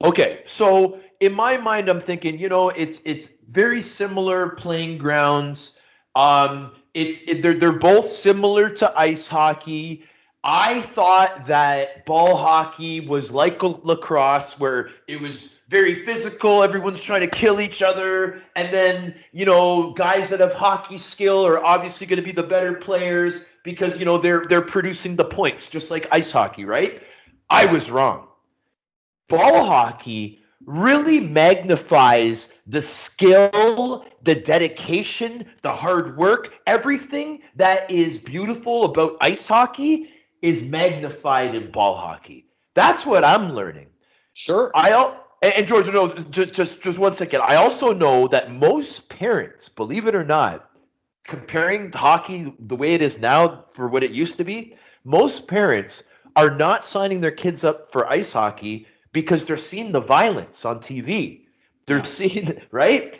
Okay, so in my mind, I'm thinking, you know, it's very similar playing grounds. They're both similar to ice hockey. I thought that ball hockey was like lacrosse, where it was very physical. Everyone's trying to kill each other, and then, you know, guys that have hockey skill are obviously going to be the better players because, you know, they're producing the points, just like ice hockey, right? I was wrong. Ball hockey really magnifies the skill, the dedication, the hard work. Everything that is beautiful about ice hockey is magnified in ball hockey. That's what I'm learning. Sure. And George, no, just 1 second. I also know that most parents, believe it or not, comparing hockey the way it is now for what it used to be, most parents are not signing their kids up for ice hockey because they're seeing the violence on TV. They're seeing, right?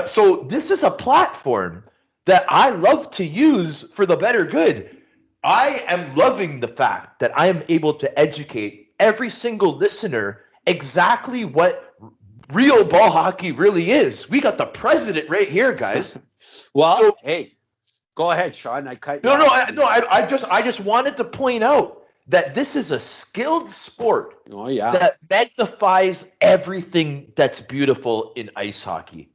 So this is a platform that I love to use for the better good. I am loving the fact that I am able to educate every single listener exactly what real ball hockey really is. We got the president right here, guys. Well, hey, go ahead, Sean. I cut you off. I just wanted to point out that this is a skilled sport that magnifies everything that's beautiful in ice hockey.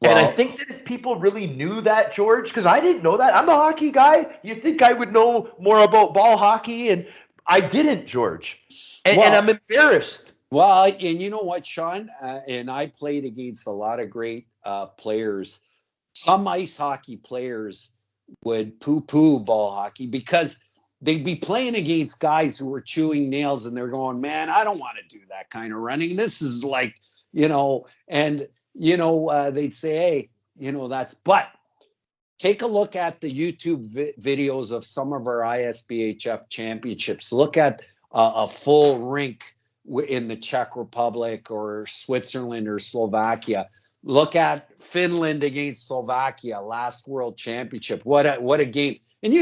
Well, and I think that if people really knew that, George, because I didn't know that. I'm a hockey guy. You think I would know more about ball hockey? And I didn't, George. And I'm embarrassed. Well, and you know what, Sean? And I played against a lot of great players. Some ice hockey players would poo-poo ball hockey because they'd be playing against guys who were chewing nails, and they're going, man, I don't want to do that kind of running. This is like, and, they'd say, hey, but take a look at the YouTube videos of some of our ISBHF championships. Look at a full rink in the Czech Republic or Switzerland or Slovakia. Look at Finland against Slovakia, last World Championship. What a game. And,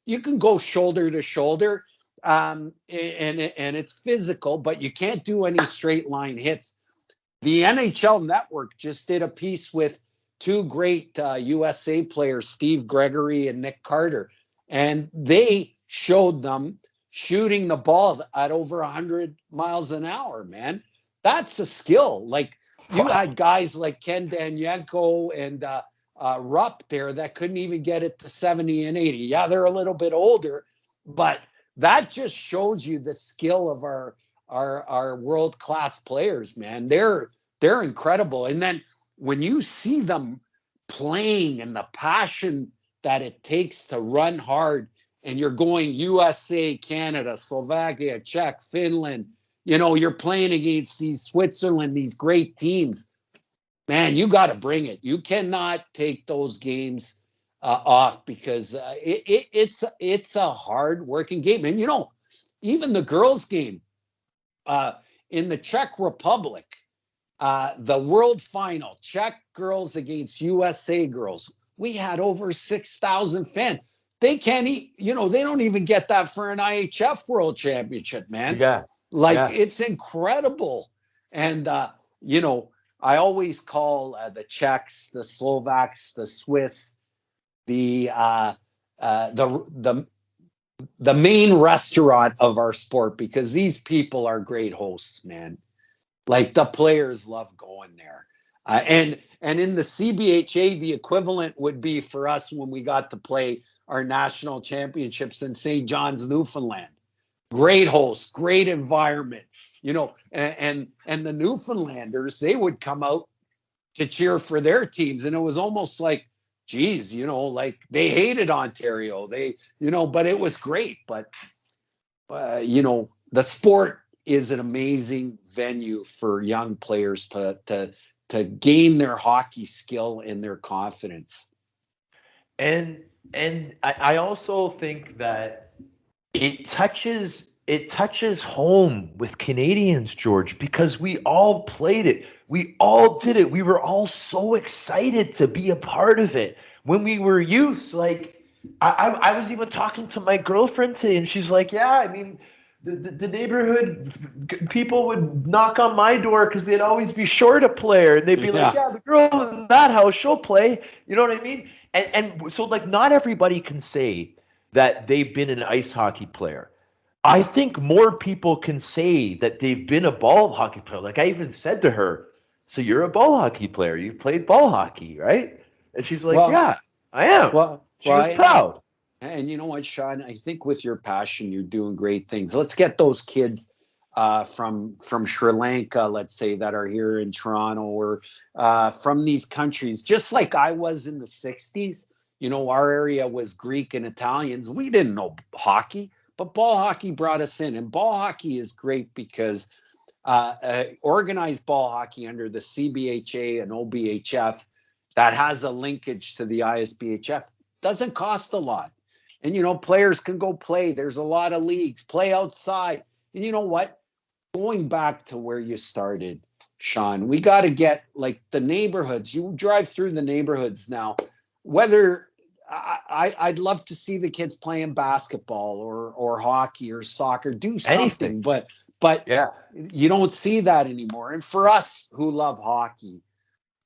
you can go shoulder to shoulder, and it's physical, but you can't do any straight line hits. The NHL Network just did a piece with two great USA players, Steve Gregory and Nick Carter, and they showed them shooting the ball at over 100 miles an hour, man. That's a skill. Like, you had guys like Ken Danyenko and Rupp there that couldn't even get it to 70 and 80. Yeah, they're a little bit older, but that just shows you the skill of our world-class players, man. They're incredible. And then when you see them playing and the passion that it takes to run hard, and you're going USA, Canada, Slovakia, Czech, Finland, you're playing against these Switzerland, these great teams, man, you got to bring it. You cannot take those games off, because it's a hard working game. And, even the girls game in the Czech Republic, the world final, Czech girls against USA girls, we had over 6,000 fans. They can't they don't even get that for an IHF World Championship, man. Yeah. It's incredible. And, I always call the Czechs, the Slovaks, the Swiss, the main restaurant of our sport, because these people are great hosts, man. Like, the players love going there. And in the CBHA, the equivalent would be for us when we got to play our national championships in St. John's, Newfoundland. Great host, great environment, and the Newfoundlanders, they would come out to cheer for their teams. And it was almost like, geez, like they hated Ontario. But it was great. But, the sport is an amazing venue for young players to gain their hockey skill and their confidence. And I also think that it touches home with Canadians, George, because we all played it. We all did it. We were all so excited to be a part of it when we were youth. Like, I was even talking to my girlfriend today, and she's like, yeah, I mean, the neighborhood people would knock on my door because they'd always be short a player, and they'd be like, yeah, the girl in that house, she'll play. You know what I mean? And so, like, not everybody can say that they've been an ice hockey player. I think more people can say that they've been a ball hockey player. Like, I even said to her, so you're a ball hockey player. You played ball hockey, right? And she's like, yeah, I am. She was proud. And you know what, Sean? I think with your passion, you're doing great things. Let's get those kids from Sri Lanka, let's say, that are here in Toronto, or from these countries, just like I was in the 60s. Our area was Greek and Italians. We didn't know hockey, but ball hockey brought us in. And ball hockey is great because organized ball hockey under the CBHA and OBHF that has a linkage to the ISBHF doesn't cost a lot. And, players can go play. There's a lot of leagues, play outside. And you know what? Going back to where you started, Sean, we got to get, like, the neighborhoods. You drive through the neighborhoods now, whether I'd love to see the kids playing basketball or hockey or soccer, do something. Anything. But yeah, you don't see that anymore. And for us who love hockey,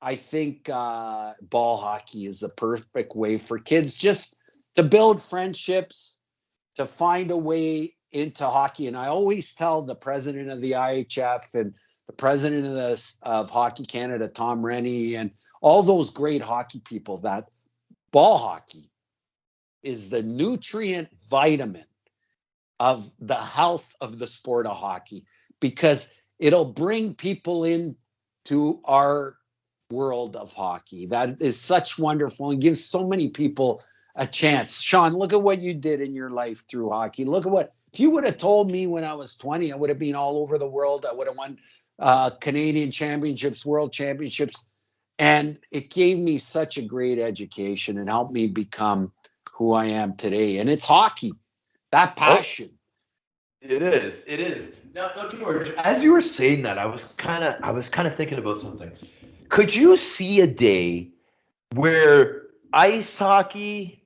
I think ball hockey is a perfect way for kids just to build friendships, to find a way into hockey. And I always tell the president of the IHF and the president of Hockey Canada, Tom Rennie, and all those great hockey people, that ball hockey is the nutrient vitamin of the health of the sport of hockey, because it'll bring people into our world of hockey that is such wonderful and gives so many people a chance. Sean, look at what you did in your life through hockey. Look at if you would have told me when I was 20, I would have been all over the world. I would have won Canadian championships, world championships. And it gave me such a great education and helped me become who I am today. And it's hockey, that passion. It is. It is. Now, George, as you were saying that, I was kind of thinking about something. Could you see a day where ice hockey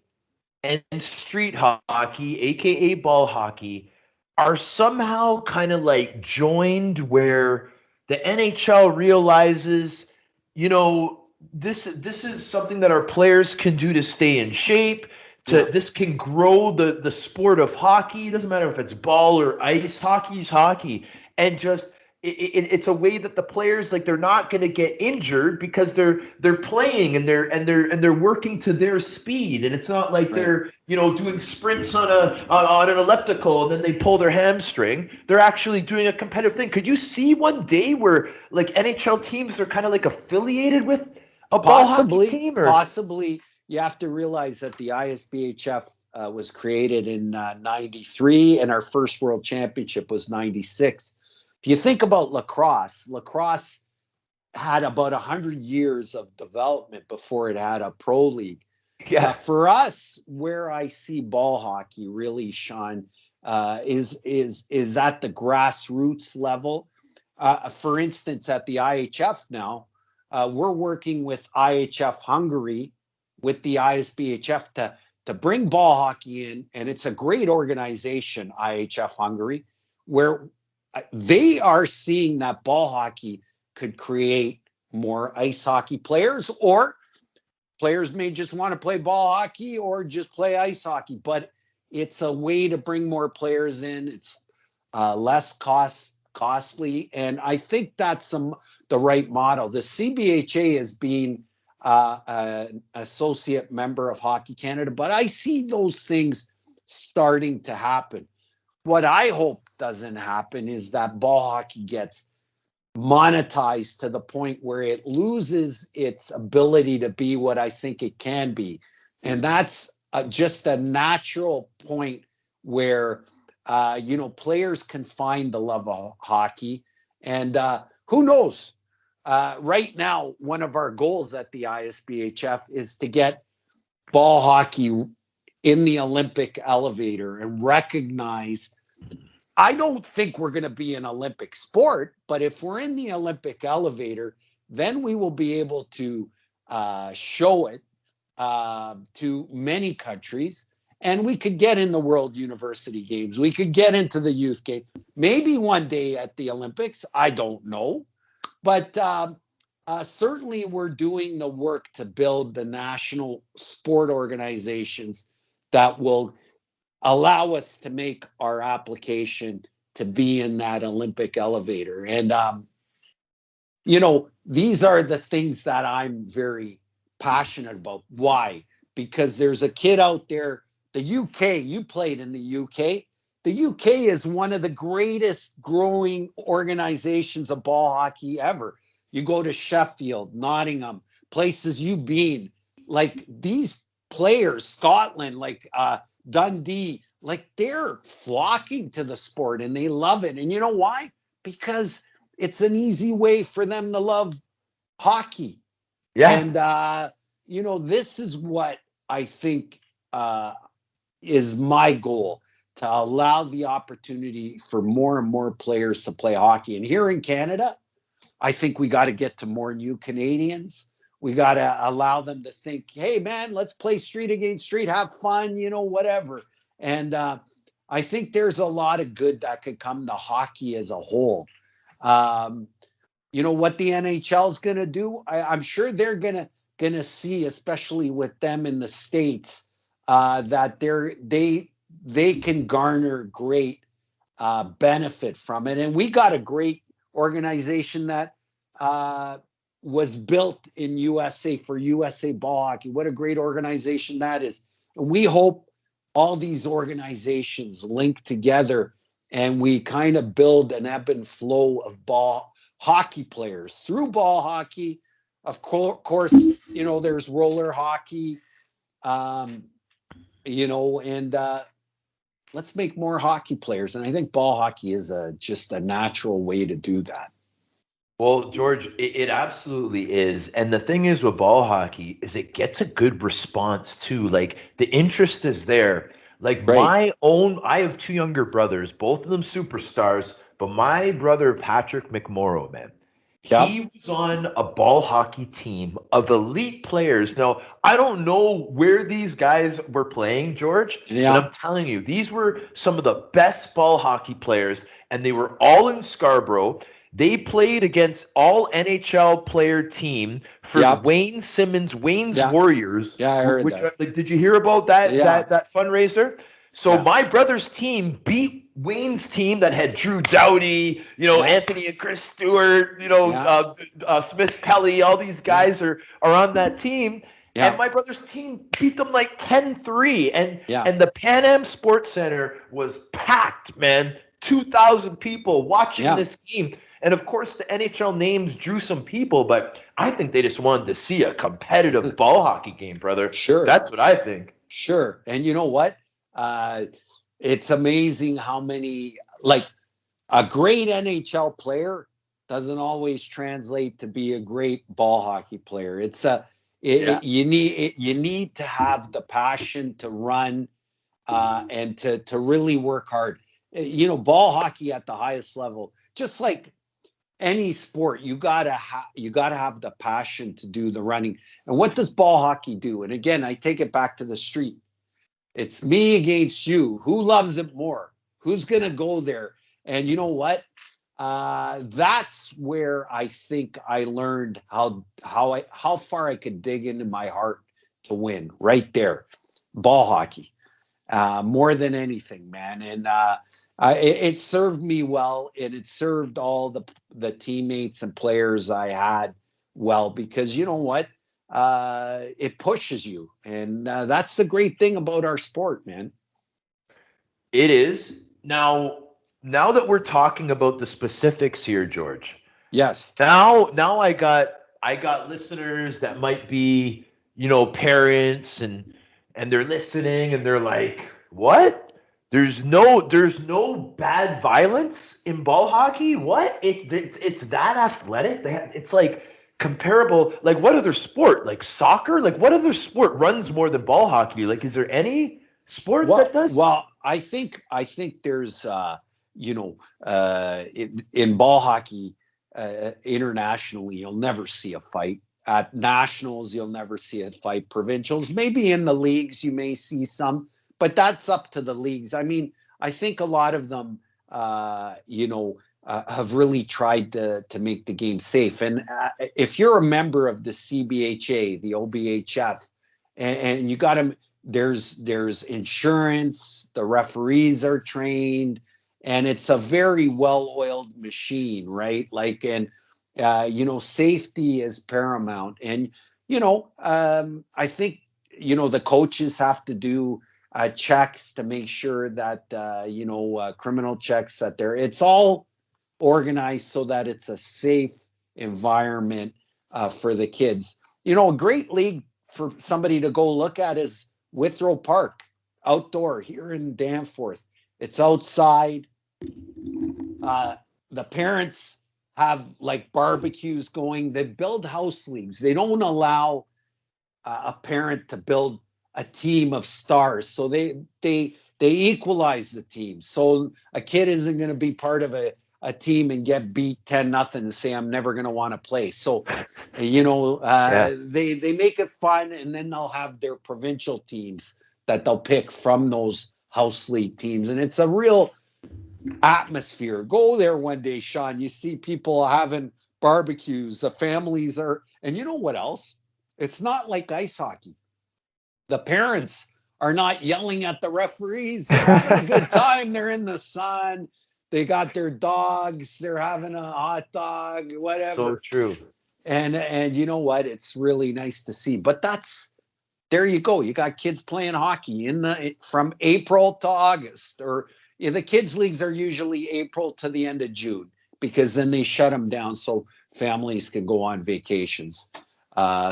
and street hockey, aka ball hockey, are somehow kind of like joined, where the NHL realizes, this is something that our players can do to stay in shape. This can grow the sport of hockey. It doesn't matter if it's ball or ice. Hockey's hockey, and just it's a way that the players, like, they're not going to get injured because they're playing and they're working to their speed, and it's not like they're doing sprints on an elliptical and then they pull their hamstring. They're actually doing a competitive thing. Could you see one day where, like, NHL teams are kind of like affiliated with a ball hockey team? Or possibly. You have to realize that the ISBHF was created in 93, and our first world championship was 96. If you think about lacrosse had about 100 years of development before it had a pro league. Yeah. For us, where I see ball hockey really, Sean, is at the grassroots level. For instance, at the IHF now, we're working with IHF Hungary, with the ISBHF to bring ball hockey in, and it's a great organization, IHF Hungary, where they are seeing that ball hockey could create more ice hockey players, or players may just want to play ball hockey or just play ice hockey, but it's a way to bring more players in. It's less costly, and I think that's the right model. The CBHA is being an associate member of Hockey Canada, but I see those things starting to happen. What I hope doesn't happen is that ball hockey gets monetized to the point where it loses its ability to be what I think it can be. And that's just a natural point where, players can find the love of hockey. And who knows? Right now, one of our goals at the ISBHF is to get ball hockey in the Olympic elevator and recognize. I don't think we're going to be an Olympic sport, but if we're in the Olympic elevator, then we will be able to show it to many countries, and we could get in the World University Games. We could get into the youth game. Maybe one day at the Olympics. I don't know. But certainly we're doing the work to build the national sport organizations that will allow us to make our application to be in that Olympic elevator. And, these are the things that I'm very passionate about. Why? Because there's a kid out there, the UK, you played in the UK. The UK is one of the greatest growing organizations of ball hockey ever. You go to Sheffield, Nottingham, places you've been, like these players, Scotland, like Dundee, like they're flocking to the sport and they love it. And you know why? Because it's an easy way for them to love hockey. Yeah. And, this is what I think is my goal, to allow the opportunity for more and more players to play hockey. And here in Canada, I think we got to get to more new Canadians. We got to allow them to think, hey, man, let's play street against street, have fun, whatever. And I think there's a lot of good that could come to hockey as a whole. What the NHL is going to do, I'm sure they're going to see, especially with them in the States, that they can garner great benefit from it. And we got a great organization that was built in USA for USA Ball Hockey. What a great organization that is. And we hope all these organizations link together and we kind of build an ebb and flow of ball hockey players through ball hockey. Of course, there's roller hockey. and let's make more hockey players. And I think ball hockey is just a natural way to do that. Well, George, it absolutely is. And the thing is with ball hockey is it gets a good response too. Like the interest is there. Like Right. I have two younger brothers, both of them superstars, but my brother Patrick McMorrow, man, Yep. he was on a ball hockey team of elite players. Now, I don't know where these guys were playing, George, but Yeah. I'm telling you, these were some of the best ball hockey players, and they were all in Scarborough. They played against all NHL player team for Yep. Wayne Simmons, Wayne's Yeah. Warriors. Yeah, I heard Which that. like, did you hear about that Yeah. that fundraiser? So Yeah. my brother's team beat Wayne's team that had Drew Doughty, Yeah. Anthony and Chris Stewart, Yeah. Smith Pelly. All these guys are on that team. And Yeah. my brother's team beat them like 10-3. Yeah. And the Pan Am Sports Center was packed, man. 2,000 people watching Yeah. this game. And of course, the NHL names drew some people, but I think they just wanted to see a competitive ball hockey game, brother. Sure. That's what I think. Sure. And you know what? It's amazing how many, like, a great NHL player doesn't always translate to be a great ball hockey player. You need to have the passion to run and to really work hard. Ball hockey at the highest level, just like any sport, you gotta have the passion to do the running. And what does ball hockey do? And again, I take it back to the street. It's me against you. Who loves it more? Who's gonna go there? And you know what? That's where I think I learned how far I could dig into my heart to win. Right there, ball hockey, more than anything, man. And it served me well, and it served all the teammates and players I had well, because you know what? It pushes you, and that's the great thing about our sport, man. It is. Now that we're talking about the specifics here, George. Yes. Now I got listeners that might be, parents and they're listening and they're like, "What? There's no bad violence in ball hockey? What? It's that athletic? It's like comparable, like what other sport? Like soccer? Like what other sport runs more than ball hockey? Like is there any sport that does?" Well, I think there's in ball hockey, internationally, you'll never see a fight. At nationals, you'll never see a fight. Provincials, maybe in the leagues, you may see some, but that's up to the leagues. I mean, I think a lot of them, have really tried to make the game safe. And if you're a member of the CBHA, the OBHF, and you got to, there's insurance, the referees are trained, and it's a very well-oiled machine, right? Like, and safety is paramount. And I think the coaches have to do checks to make sure that criminal checks, that it's all organized so that it's a safe environment for the kids. A great league for somebody to go look at is Withrow Park, outdoor here in Danforth. It's outside. The parents have like barbecues going. They build house leagues. They don't allow a parent to build a team of stars. So they equalize the team. So a kid isn't going to be part of a team and get beat 10-0 and say, I'm never going to want to play. So, they make it fun, and then they'll have their provincial teams that they'll pick from those house league teams. And it's a real atmosphere. Go there one day, Sean. You see people having barbecues. The families are, and you know what else? It's not like ice hockey. The parents are not yelling at the referees. They're having a good time. They're in the sun. They got their dogs. They're having a hot dog, whatever. So true. And you know what? It's really nice to see. But there you go. You got kids playing hockey from April to August, or the kids leagues are usually April to the end of June, because then they shut them down so families can go on vacations.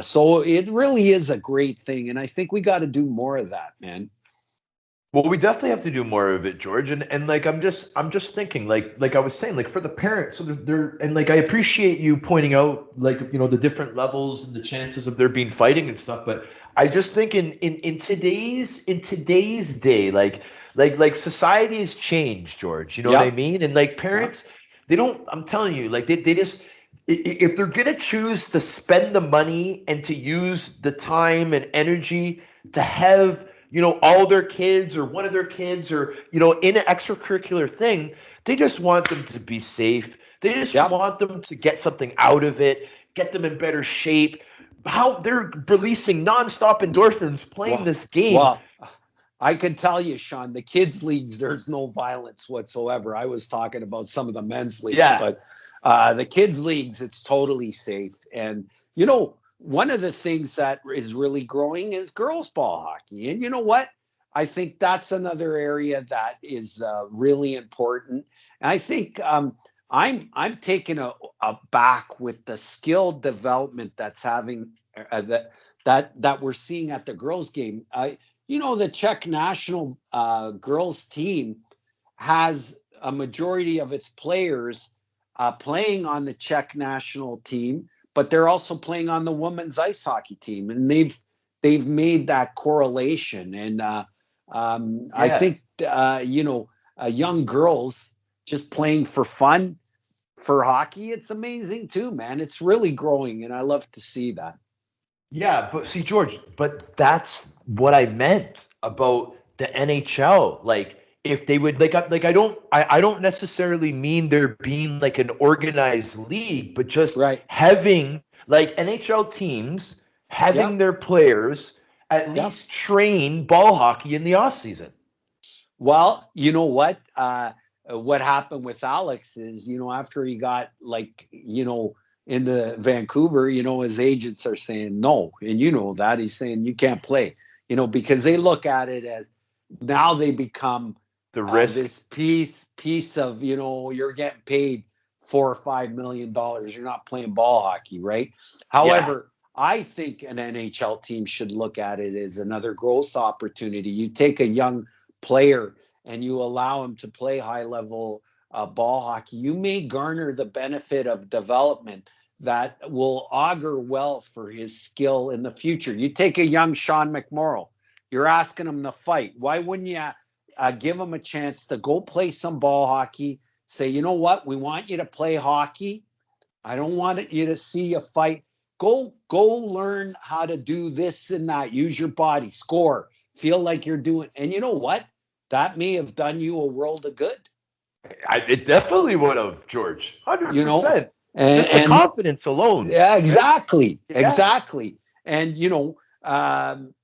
So it really is a great thing. And I think we got to do more of that, man. Well, we definitely have to do more of it, George. And like I'm just thinking, like I was saying, like for the parents, so they're and like I appreciate you pointing out like the different levels and the chances of there being fighting and stuff. But I just think in today's day, like society has changed, George. You know what I Yep. mean? And like Yep. parents, they don't. I'm telling you, like they just if they're gonna choose to spend the money and to use the time and energy to have all their kids or one of their kids or in an extracurricular thing, they just want them to be safe. They just Yep. want them to get something out of it, get them in better shape. How they're releasing nonstop endorphins playing Well, this game. well, I can tell you, Sean, the kids' leagues, there's no violence whatsoever. I was talking about some of the men's leagues, Yeah. but the kids' leagues, it's totally safe. And, one of the things that is really growing is girls' ball hockey. And you know what? I think that's another area that is really important. And I think I'm taken aback with the skill development that's having that we're seeing at the girls' game. The Czech national girls team has a majority of its players playing on the Czech national team, but they're also playing on the women's ice hockey team, and they've made that correlation. And I think Yes. young girls just playing for fun for hockey, it's amazing too, man. It's really growing, and I love to see that. Yeah, but see, George, but that's what I meant about the NHL. Like, if they would I don't necessarily mean there being like an organized league, but just Right. having like NHL teams having Yep. their players at Yep. least train ball hockey in the off season. Well, you know what happened with Alex is, after he got into Vancouver, his agents are saying no. And that he's saying you can't play, because they look at it as now they become The risk. this piece of, you're getting paid $4 or $5 million. You're not playing ball hockey, right? Yeah. However, I think an NHL team should look at it as another growth opportunity. You take a young player and you allow him to play high level ball hockey, you may garner the benefit of development that will augur well for his skill in the future. You take a young Sean McMorrow, you're asking him to fight. Why wouldn't you give him a chance to go play some ball hockey? Say, you know what? We want you to play hockey. I don't want you to see a fight. Go learn how to do this and that. Use your body, score, feel like you're doing. And you know what? That may have done you a world of good. It definitely would have, George. You know, 100%. and, Just the and confidence alone. yeah, Right? exactly, Yeah. exactly. And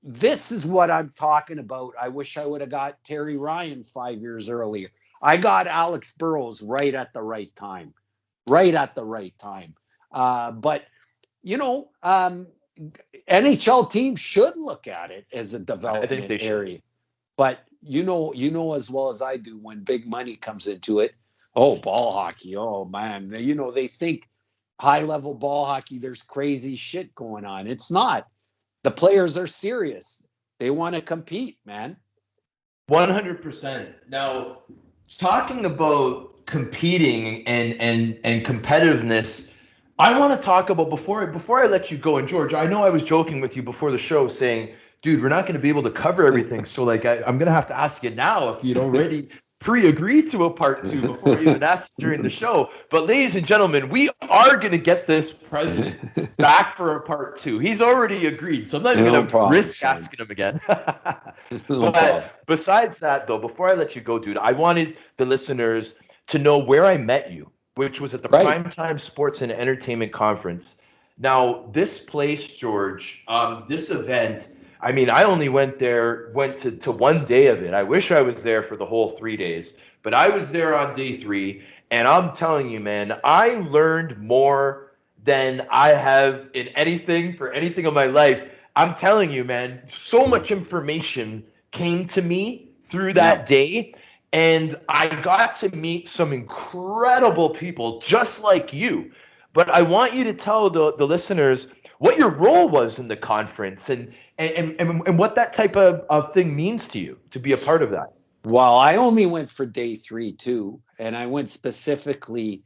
this is what I'm talking about. I wish I would have got Terry Ryan 5 years earlier. I got Alex Burrows right at the right time, right at the right time. But you know, NHL teams should look at it as a I think development they should. area. But as well as I do, when big money comes into it, oh, ball hockey, oh man, they think high level ball hockey, there's crazy shit going on. It's not. The players are serious. They want to compete, man. 100%. Now, talking about competing and competitiveness, I want to talk about before I let you go. And George, I know I was joking with you before the show, saying, "Dude, we're not going to be able to cover everything." So, like, I'm going to have to ask you now if you'd already pre-agreed to a part two before I even asked during the show. But, ladies and gentlemen, we are going to get this president back for a part two. He's already agreed, so I'm not even No going to problem, risk Sean. asking him again. No problem. But besides that, though, before I let you go, dude, I wanted the listeners to know where I met you, which was at the Right. Primetime Sports and Entertainment Conference. Now, this place, George, this event, I mean, I only went to 1 day of it. I wish I was there for the whole 3 days, but I was there on day 3. And I'm telling you, man, I learned more than I have in anything of my life. I'm telling you, man, so much information came to me through Yeah. that day. And I got to meet some incredible people just like you. But I want you to tell the listeners what your role was in the conference and what that type of thing means to you to be a part of that. Well, I only went for day 3 too, and I went specifically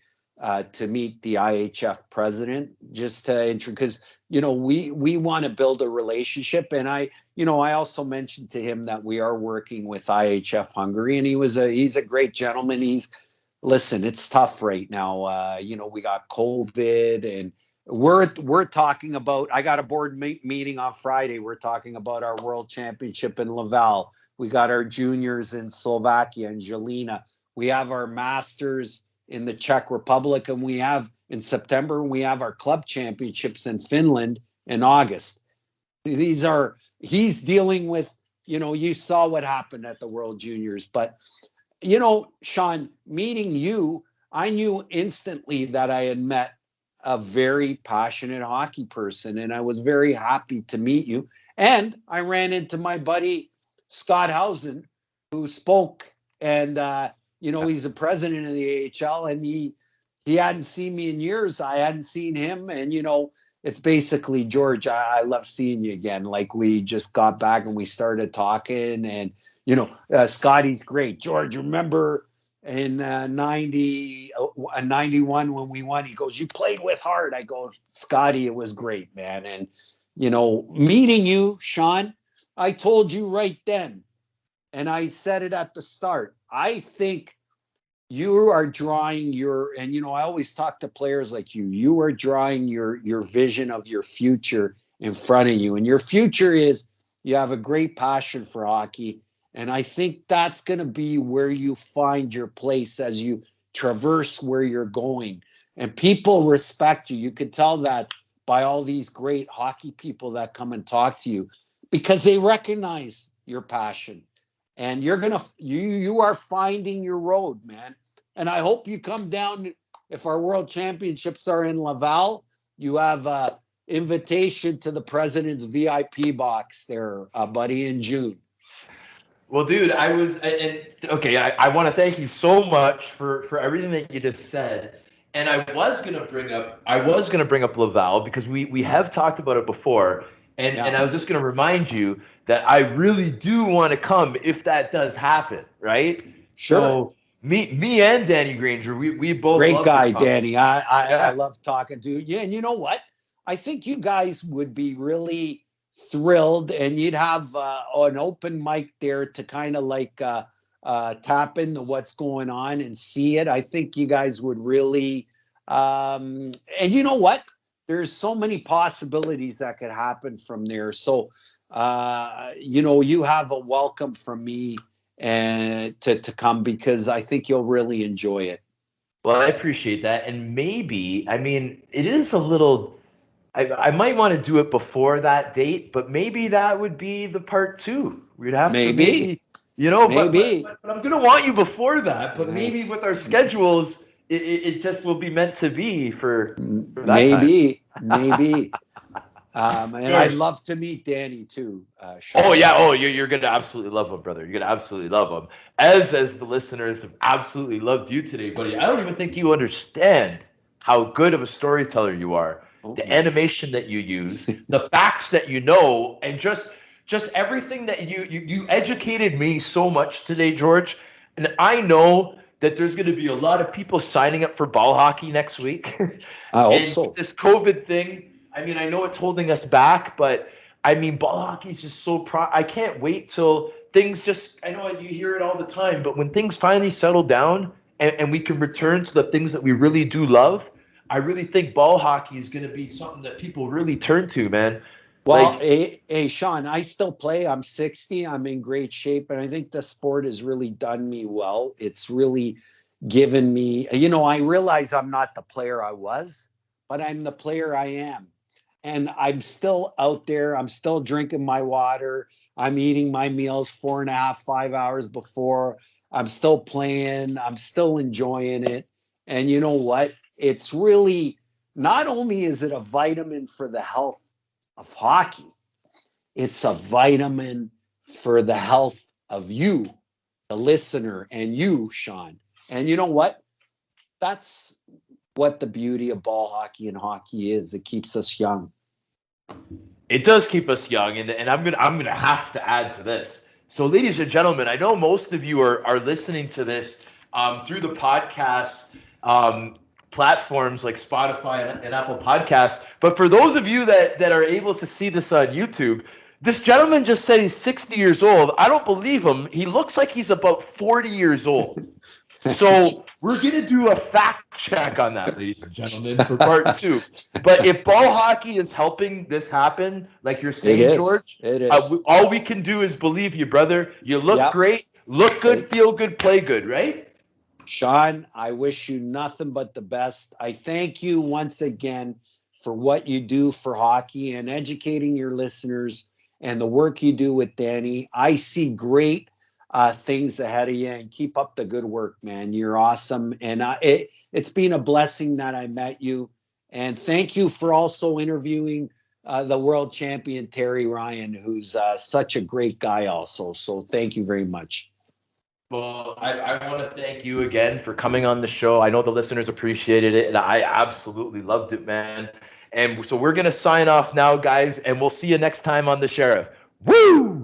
to meet the IHF president, just to because we want to build a relationship, and I also mentioned to him that we are working with IHF Hungary, and he's a great gentleman. Listen, it's tough right now. We got COVID, and we're talking about. I got a board meeting on Friday. We're talking about our World Championship in Laval. We got our juniors in Slovakia and Jelena. We have our masters in the Czech Republic, and we have in September, we have our club championships in Finland in August. He's dealing with, you saw what happened at the World Juniors, but Sean, meeting you, I knew instantly that I had met a very passionate hockey person, and I was very happy to meet you. And I ran into my buddy Scott Housen, who spoke, and he's the president of the AHL, and he hadn't seen me in years. I hadn't seen him, and it's basically, George, I love seeing you again. Like, we just got back and we started talking, and Scotty's great. George, remember in 91 when we won? He goes, "You played with heart." I go, "Scotty, it was great, man." And meeting you, Sean, I told you right then, and I said it at the start, I think you are drawing and I always talk to players like you are drawing your vision of your future in front of you. And your future is, you have a great passion for hockey. And I think that's going to be where you find your place as you traverse where you're going. And people respect you. You can tell that by all these great hockey people that come and talk to you, because they recognize your passion. And you are finding your road, man. And I hope you come down. If our World Championships are in Laval, you have an invitation to the president's VIP box there, buddy, in June. Well, dude, I want to thank you so much for everything that you just said. And I was gonna bring up Laval, because we have talked about it before. And I was just gonna remind you that I really do want to come if that does happen, right? Sure. So me and Danny Granger, we both great love guy, to come. Danny. I love talking to you. Yeah, and you know what? I think you guys would be really thrilled, and you'd have an open mic there to kind of like tap into what's going on and see it. I think you guys would really, and you know what? There's so many possibilities that could happen from there. So, you have a welcome from me and to come, because I think you'll really enjoy it. Well, I appreciate that. And maybe, I mean, it is a little, I might want to do it before that date, but maybe that would be the part 2. We'd have to maybe, but I'm going to want you before that, but maybe with our schedules, it just will be meant to be for that maybe. And I'd love to meet Danny too. Sean. Oh yeah. Oh, you're gonna absolutely love him, brother. You're gonna absolutely love him. As the listeners have absolutely loved you today, buddy. I don't even think you understand how good of a storyteller you are. The animation that you use, the facts that you know, and just everything that you educated me so much today, George. And I know that there's going to be a lot of people signing up for ball hockey next week. I hope so. This COVID thing, I mean, I know it's holding us back, but I mean, ball hockey is just so I can't wait till things just, I know you hear it all the time, but when things finally settle down and we can return to the things that we really do love, I really think ball hockey is going to be something that people really turn to, man. Well, hey, Sean, I still play. I'm 60. I'm in great shape. And I think the sport has really done me well. It's really given me, I realize I'm not the player I was, but I'm the player I am. And I'm still out there. I'm still drinking my water. I'm eating my meals 4.5, 5 hours before. I'm still playing. I'm still enjoying it. And you know what? It's really, not only is it a vitamin for the health of hockey, it's a vitamin for the health of you, the listener, and you, Sean. And you know what? That's what the beauty of ball hockey and hockey is. It keeps us young. It does keep us young, and I'm gonna have to add to this. So, ladies and gentlemen, I know most of you are listening to this through the podcast platforms like Spotify and Apple Podcasts. But for those of you that are able to see this on YouTube, this gentleman just said he's 60 years old. I don't believe him. He looks like he's about 40 years old. So we're going to do a fact check on that, ladies and gentlemen, for part 2. But if ball hockey is helping this happen, like you're saying, George, all we can do is believe you, brother. You look great, look good, feel good, play good, right? Sean, I wish you nothing but the best. I thank you once again for what you do for hockey and educating your listeners and the work you do with Danny. I see great things ahead of you, and keep up the good work, man. You're awesome. And it's been a blessing that I met you. And thank you for also interviewing the world champion, Terry Ryan, who's such a great guy also. So thank you very much. Well, I want to thank you again for coming on the show. I know the listeners appreciated it, and I absolutely loved it, man. And so we're going to sign off now, guys, and we'll see you next time on The Sheriff. Woo!